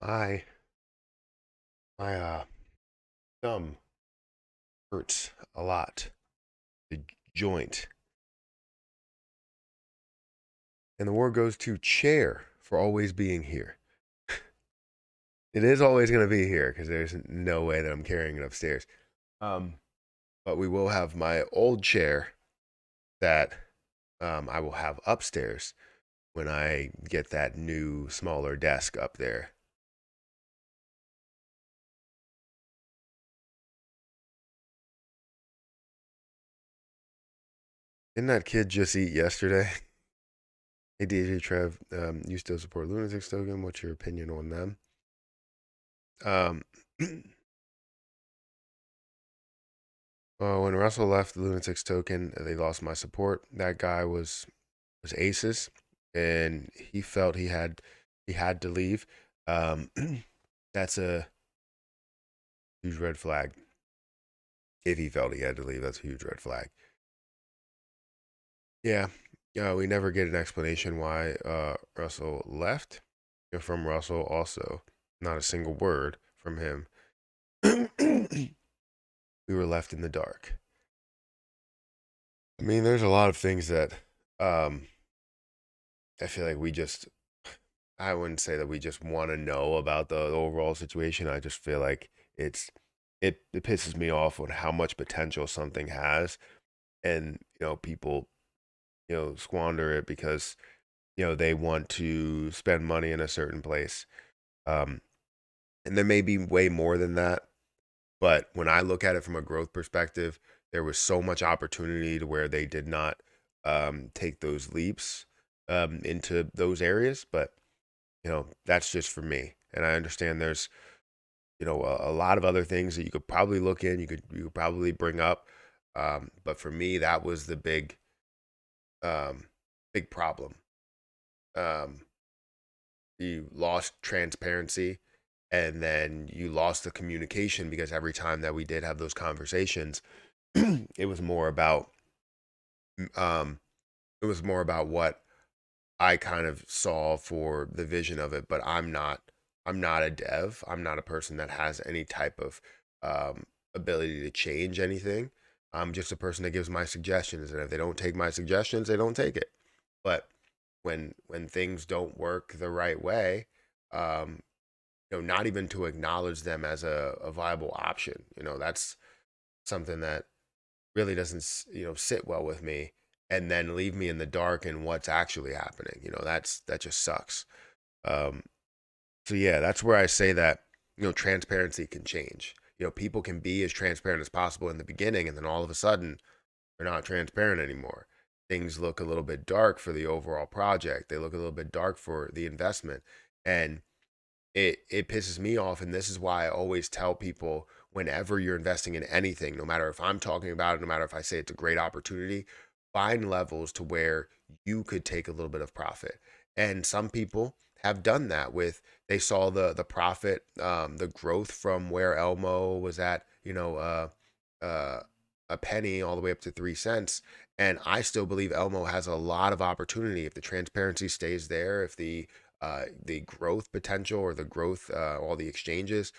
My my thumb hurts a lot. The joint. And the award goes to Chair for always being here. It is always going to be here because there's no way that I'm carrying it upstairs. Um, but we will have my old chair that I will have upstairs when I get that new, smaller desk up there. Didn't that kid just eat yesterday? Hey, DJ Trev, you still support Lunatics Token? What's your opinion on them? Um, when Russell left the Lunatics Token, they lost my support. That guy was aces, and he felt he had to leave. Um, that's a huge red flag. If he felt he had to leave, that's a huge red flag. Yeah, we never get an explanation why Russell left. And from Russell, also, not a single word from him. We were left in the dark. I mean, there's a lot of things that um, I feel like I wouldn't say that we just want to know about the overall situation. I just feel like it pisses me off on how much potential something has, and people squander it because they want to spend money in a certain place. Um, and there may be way more than that, but when I look at it from a growth perspective, there was so much opportunity to where they did not take those leaps into those areas. But that's just for me, and I understand there's a lot of other things that you could probably look in, you could probably bring up, but for me, that was the um, big problem. Um, you lost transparency, and then you lost the communication because every time that we did have those conversations, it was more about um, what I kind of saw for the vision of it. But I'm not a dev. I'm not a person that has any type of ability to change anything. I'm just a person that gives my suggestions, and if they don't take my suggestions, they don't take it. But when things don't work the right way, um, not even to acknowledge them as a viable option, that's something that really doesn't sit well with me, and then leave me in the dark in what's actually happening. That just sucks. Um, so yeah, that's where I say that transparency can change. People can be as transparent as possible in the beginning, and then all of a sudden they're not transparent anymore. Things look a little bit dark for the overall project. They look a little bit dark for the investment, and it pisses me off. And this is why I always tell people, whenever you're investing in anything, no matter if I'm talking about it, no matter if I say it's a great opportunity, find levels to where you could take a little bit of profit. And some people have done that with, they saw the profit, the growth from where Elmo was at, a penny all the way up to 3 cents. And I still believe Elmo has a lot of opportunity if the transparency stays there, if the growth potential, or the growth, all the exchanges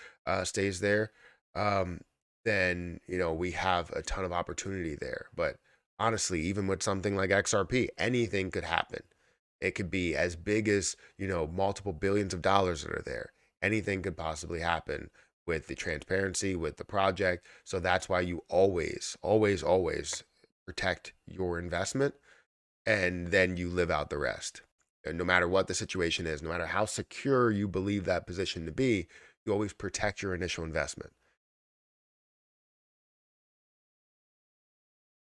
stays there, um, then we have a ton of opportunity there. But honestly, even with something like XRP, anything could happen. It could be as big as multiple billions of dollars that are there. Anything could possibly happen with the transparency, with the project. So that's why you always, always, always protect your investment, and then you live out the rest. And no matter what the situation is, no matter how secure you believe that position to be, you always protect your initial investment.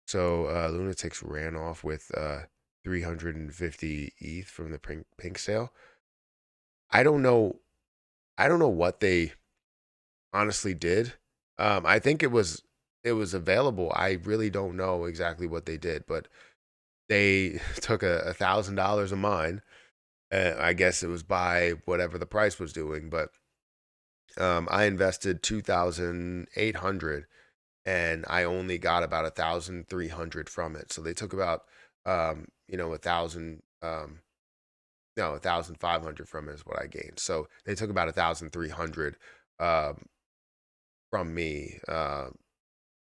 So Lunatics ran off with 350 ETH from the pink sale. I don't know. I don't know what they honestly did. I think it was available. I really don't know exactly what they did, but they took $1,000 of mine. I guess it was by whatever the price was doing, but I invested 2,800, and I only got about 1,300 from it. So they took about 1,000 no, 1,500 from it is what I gained. So they took about 1,300 um, from me,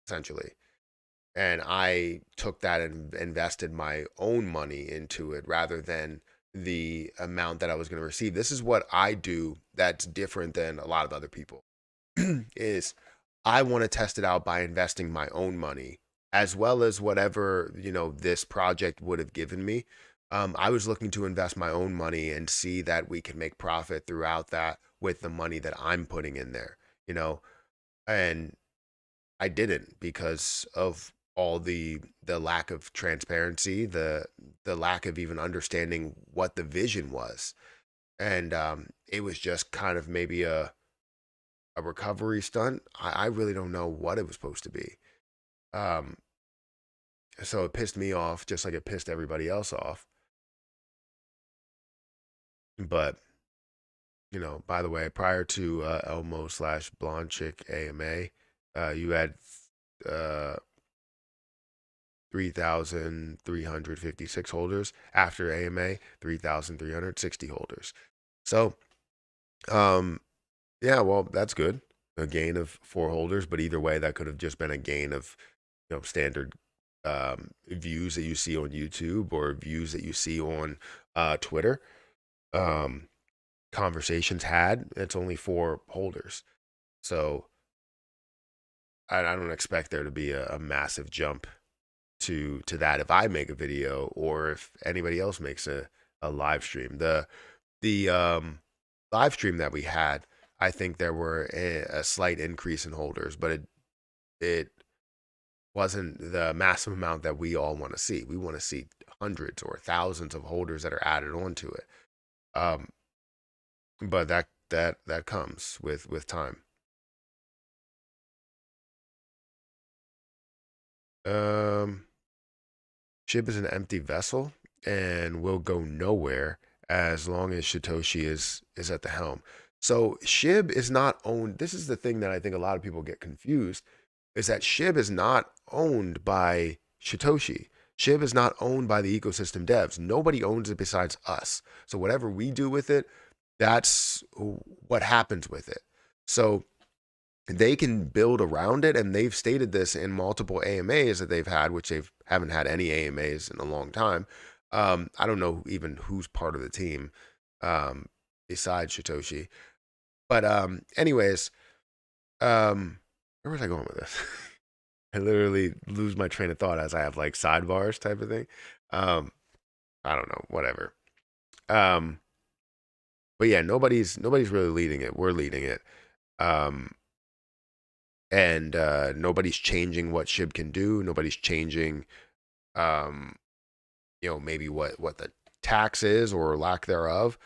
essentially. And I took that and invested my own money into it rather than the amount that I was going to receive. This is what I do that's different than a lot of other people. Is I want to test it out by investing my own money as well as whatever, this project would have given me. I was looking to invest my own money and see that we can make profit throughout that with the money that I'm putting in there, you know, and I didn't because of all the lack of transparency, the lack of even understanding what the vision was. And it was just kind of maybe a recovery stunt. I really don't know what it was supposed to be. Um, so it pissed me off just like it pissed everybody else off. But, by the way, prior to Elmo slash Blonde Chick AMA, you had uh, 3,356 holders. After AMA, 3,360 holders. So, um, yeah, well, that's good. A gain of 4 holders, but either way, that could have just been a gain of, standard views that you see on YouTube or views that you see on Twitter. Um, conversations had. It's only 4 holders, so I don't expect there to be a massive jump to that if I make a video or if anybody else makes a live stream. The live stream that we had, I think there were a slight increase in holders, but it wasn't the massive amount that we all want to see. We want to see hundreds or thousands of holders that are added onto it. Um, but that comes with time. Um, SHIB is an empty vessel and will go nowhere as long as Satoshi is at the helm. So SHIB is not owned. This is the thing that I think a lot of people get confused is that SHIB is not owned by Satoshi. SHIB is not owned by the ecosystem devs. Nobody owns it besides us. So whatever we do with it, that's what happens with it. So they can build around it, and they've stated this in multiple AMAs that they've had, which they haven't had any AMAs in a long time. I don't know even who's part of the team besides Satoshi. But anyways, where was I going with this? I literally lose my train of thought as I have like sidebars type of thing. Um, I don't know, whatever. Um, but yeah, nobody's really leading it. We're leading it. Um, and nobody's changing what SHIB can do. Nobody's changing, um, maybe what the tax is or lack thereof.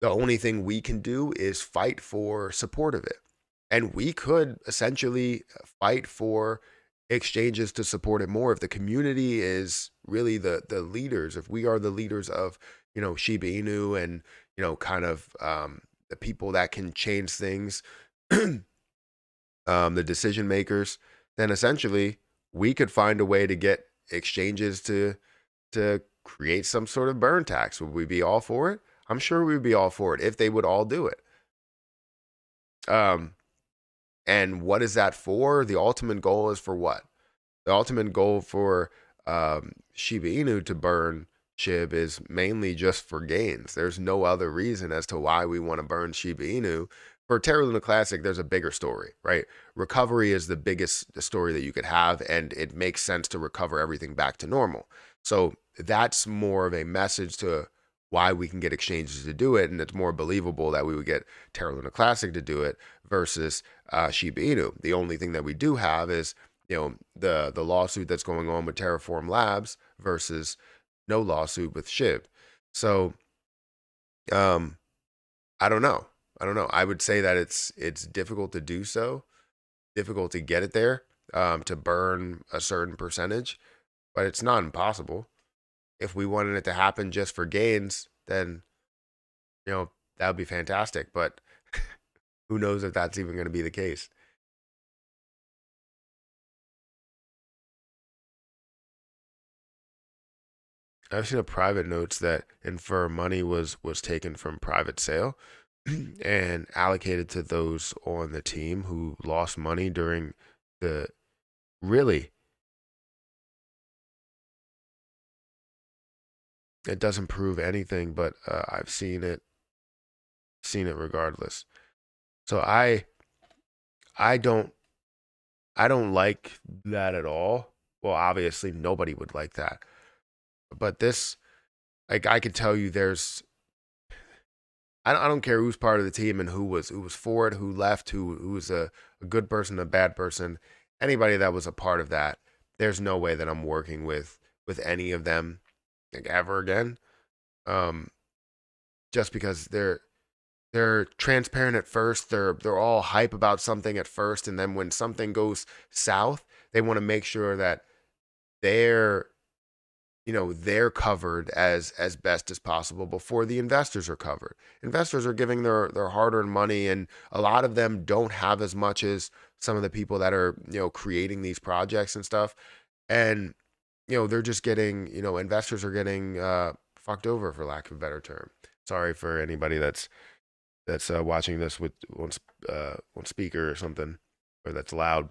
The only thing we can do is fight for support of it, and we could essentially fight for exchanges to support it more if the community is really the leaders. If we are the leaders of Shiba Inu and kind of the people that can change things. The decision makers, then essentially we could find a way to get exchanges to create some sort of burn tax. Would we be all for it? I'm sure we would be all for it if they would all do it. And what is that for? The ultimate goal is for what? The ultimate goal for Shiba Inu to burn SHIB is mainly just for gains. There's no other reason as to why we want to burn Shiba Inu. For Terra Luna Classic, there's a bigger story, right? Recovery is the biggest story that you could have, and it makes sense to recover everything back to normal. So that's more of a message to why we can get exchanges to do it, and it's more believable that we would get Terra Luna Classic to do it versus Shiba Inu. The only thing that we do have is the lawsuit that's going on with Terraform Labs versus no lawsuit with SHIB. So I don't know. I would say that it's difficult to do so, difficult to get it there, to burn a certain percentage, but it's not impossible. If we wanted it to happen just for gains, then that would be fantastic. But who knows if that's even going to be the case. I've seen a private notes that infer money was taken from private sale and allocated to those on the team who lost money during the really. It doesn't prove anything, but I've seen it regardless. So I don't I don't like that at all. Well, obviously nobody would like that. But this, like, I could tell you I don't care who's part of the team and who was for it, who left, who was a good person, a bad person, anybody that was a part of that. There's no way that I'm working with any of them like ever again. Um, just because they're transparent at first. They're all hype about something at first, and then when something goes south, they want to make sure that they're they're covered as best as possible before the investors are covered. Investors are giving their hard-earned money, and a lot of them don't have as much as some of the people that are creating these projects and stuff. And they're just getting investors are getting fucked over, for lack of a better term. Sorry for anybody that's watching this with on speaker or something, or that's loud.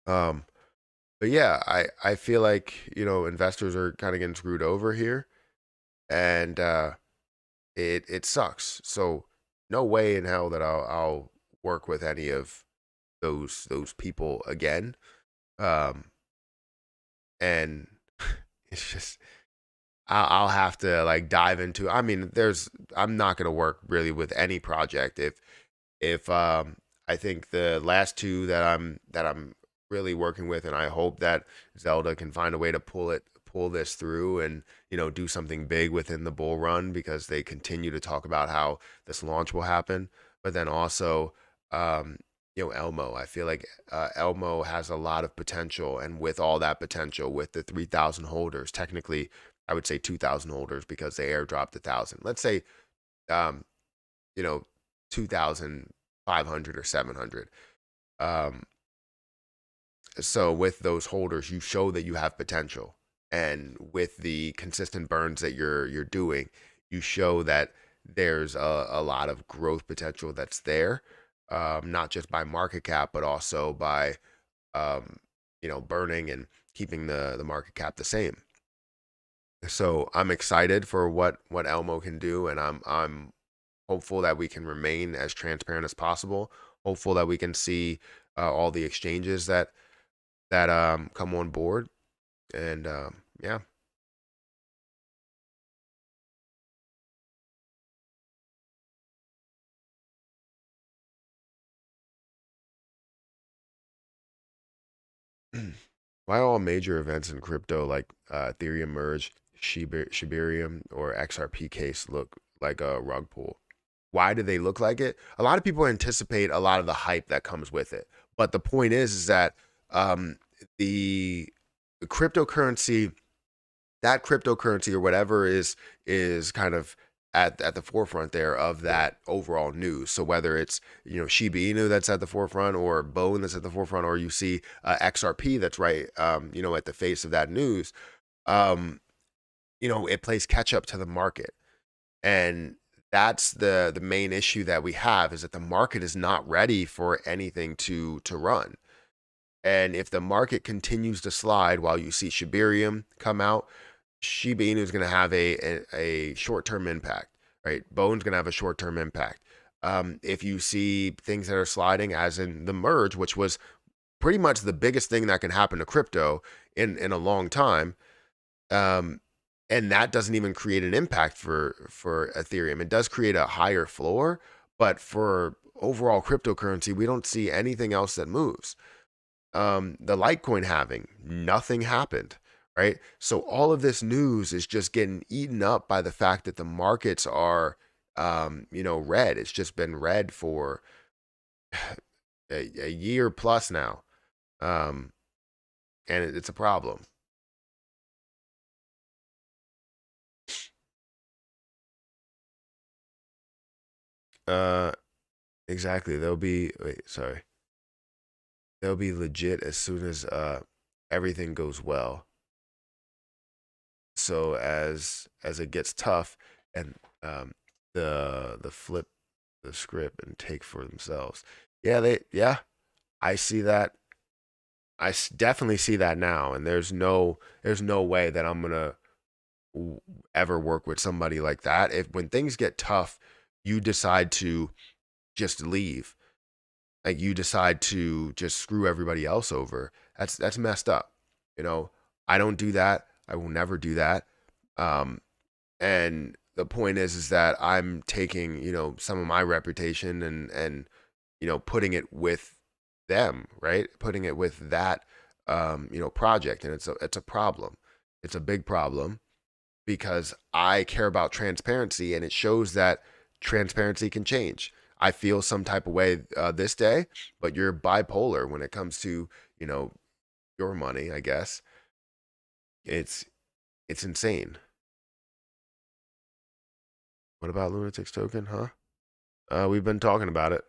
Um, but yeah, I feel like investors are kind of getting screwed over here, and it sucks. So no way in hell that I'll work with any of those people again. Um, and it's just I'll have to like dive into. I mean, I'm not gonna work really with any project if I think the last two that I'm really working with, and I hope that Zelda can find a way to pull this through and do something big within the bull run, because they continue to talk about how this launch will happen. But then also Elmo, I feel like Elmo has a lot of potential, and with all that potential, with the 3,000 holders, technically I would say 2,000 holders because they airdropped 1,000. Let's say um you know 2,500 or 700. Um, so with those holders, you show that you have potential, and with the consistent burns that you're doing, you show that there's a lot of growth potential that's there, not just by market cap, but also by um, burning and keeping the market cap the same. So I'm excited for what Elmo can do, and I'm hopeful that we can remain as transparent as possible. Hopeful that we can see all the exchanges that come on board, and yeah. Why all major events in crypto like Ethereum merge, Shibarium, or XRP case look like a rug pull? Why do they look like it? A lot of people anticipate a lot of the hype that comes with it, but the point is that um, the cryptocurrency that cryptocurrency or whatever is kind of at the forefront there of that overall news. So whether it's Shiba Inu that's at the forefront, or Bone that's at the forefront, or you see XRP that's right at the face of that news, um, it plays catch up to the market, and that's the main issue that we have, is that the market is not ready for anything to run. And if the market continues to slide while you see Shibarium come out, Shiba Inu is going to have a short term impact, right? Bone's going to have a short term impact. If you see things that are sliding, as in the merge, which was pretty much the biggest thing that can happen to crypto in a long time, um, and that doesn't even create an impact for Ethereum. It does create a higher floor, but for overall cryptocurrency, we don't see anything else that moves. The Litecoin halving, nothing happened, right? So all of this news is just getting eaten up by the fact that the markets are, red. It's just been red for a year plus now, um, and it's a problem. Uh, exactly. They'll be legit as soon as everything goes well. So as it gets tough, and the flip the script and take for themselves. Yeah, I see that. Definitely see that now, and there's no way that I'm gonna ever work with somebody like that. If when things get tough, you decide to just leave, like you decide to just screw everybody else over. That's messed up. You know, I don't do that. I will never do that. Um, and the point is that I'm taking, some of my reputation and putting it with them, right? Putting it with that project, and it's a problem. It's a big problem because I care about transparency, and it shows that transparency can change. I feel some type of way this day, but you're bipolar when it comes to you know your money. I guess it's insane. What about Lunatic's token, huh? We've been talking about it.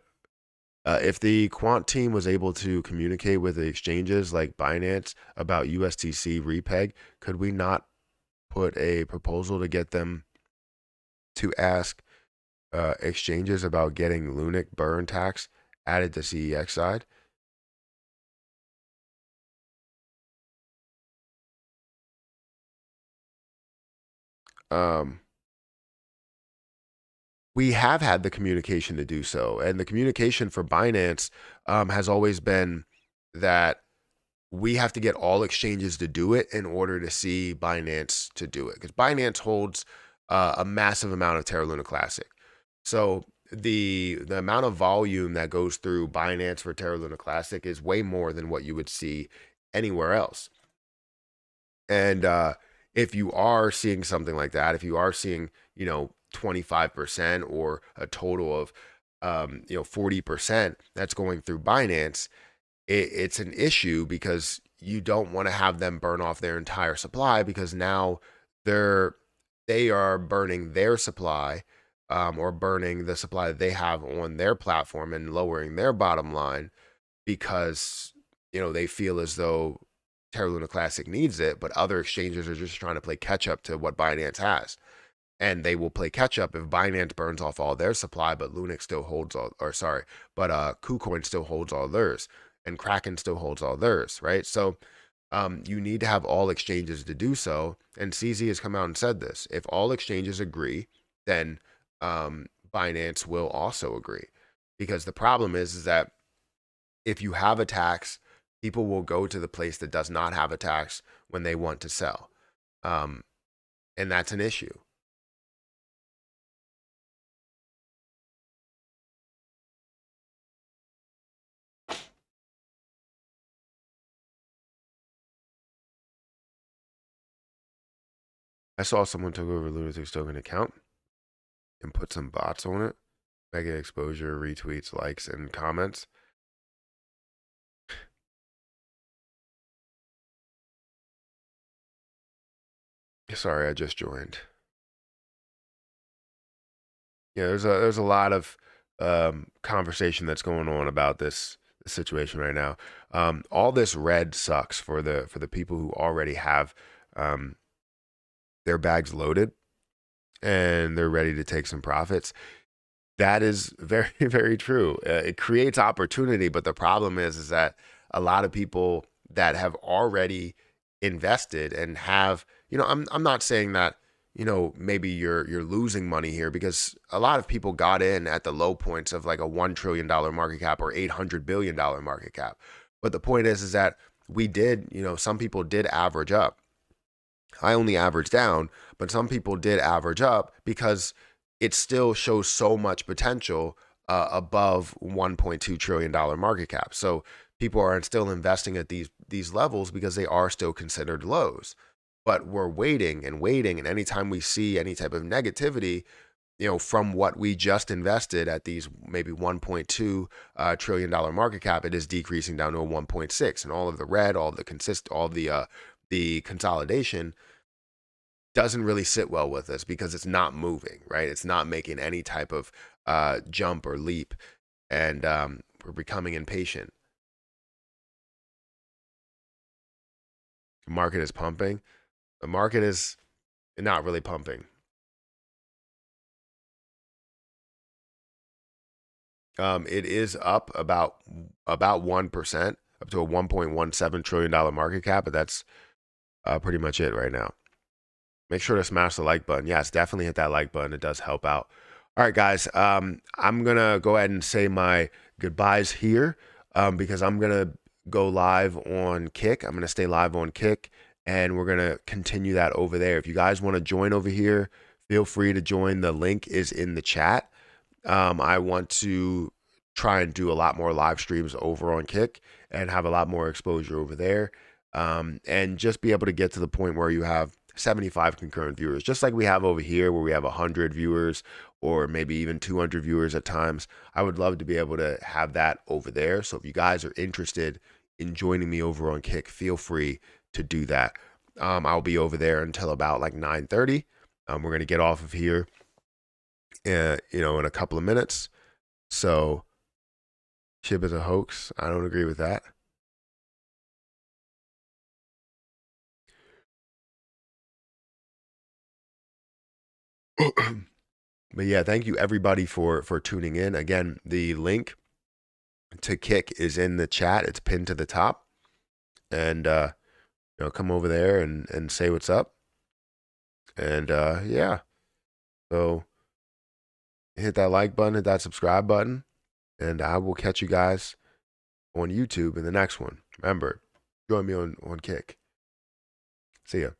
If the quant team was able to communicate with the exchanges like Binance about USTC repeg, could we not put a proposal to get them to ask exchanges about getting Lunic burn tax added to CEX side? Um, we have had the communication to do so, and the communication for Binance has always been that we have to get all exchanges to do it in order to see Binance to do it, because Binance holds a massive amount of Terra Luna Classic. So the amount of volume that goes through Binance for Terra Luna Classic is way more than what you would see anywhere else. And if you are seeing something like that, if you are seeing 25% or a total of 40% that's going through Binance, it's an issue because you don't want to have them burn off their entire supply, because now they are burning their supply, or burning the supply that they have on their platform and lowering their bottom line because they feel as though Terra Luna Classic needs it, but other exchanges are just trying to play catch up to what Binance has. And they will play catch up if Binance burns off all their supply, but Lunix still holds all, or sorry, but KuCoin still holds all theirs, and Kraken still holds all theirs, right? So you need to have all exchanges to do so. And CZ has come out and said this: if all exchanges agree, then Binance will also agree. Because the problem is that if you have a tax, people will go to the place that does not have a tax when they want to sell. Um, and that's an issue. I saw someone took over Lunatic's token account and put some bots on it, mega exposure, retweets, likes, and comments. Sorry, I just joined. Yeah, there's a lot of conversation that's going on about this situation right now. All this red sucks for the people who already have um, their bags loaded and they're ready to take some profits. That is very, very true. It creates opportunity, but the problem is that a lot of people that have already invested and have, I'm not saying that, maybe you're losing money here, because a lot of people got in at the low points of like a $1 trillion market cap or $800 billion market cap. But the point is that we did, some people did average up. I only averaged down, but some people did average up because it still shows so much potential above $1.2 trillion market cap. So people are still investing at these levels because they are still considered lows. But we're waiting and waiting, and anytime we see any type of negativity, from what we just invested at these maybe $1.2 trillion market cap, it is decreasing down to a 1.6, and all of the red, all the consolidation doesn't really sit well with us because it's not moving, right? It's not making any type of jump or leap, and we're becoming impatient. The market is pumping. The market is and not really pumping. It is up about 1%, up to a $1.17 trillion market cap, but that's pretty much it right now. Make sure to smash the like button. Yes, definitely hit that like button. It does help out. All right, guys. I'm gonna go ahead and say my goodbyes here because I'm gonna go live on Kick. I'm gonna stay live on Kick, and we're gonna continue that over there. If you guys want to join over here, feel free to join. The link is in the chat. I want to try and do a lot more live streams over on Kick and have a lot more exposure over there, and just be able to get to the point where you have 75 concurrent viewers, just like we have over here where we have 100 viewers or maybe even 200 viewers at times. I would love to be able to have that over there. So if you guys are interested in joining me over on Kick, feel free to do that. I'll be over there until about like 9:30. We're going to get off of here, in a couple of minutes. So SHIB is a hoax. I don't agree with that. But yeah, thank you everybody for tuning in. Again, the link to Kick is in the chat. It's pinned to the top. And come over there and say what's up. And yeah. So hit that like button, hit that subscribe button, and I will catch you guys on YouTube in the next one. Remember, join me on Kick. See ya.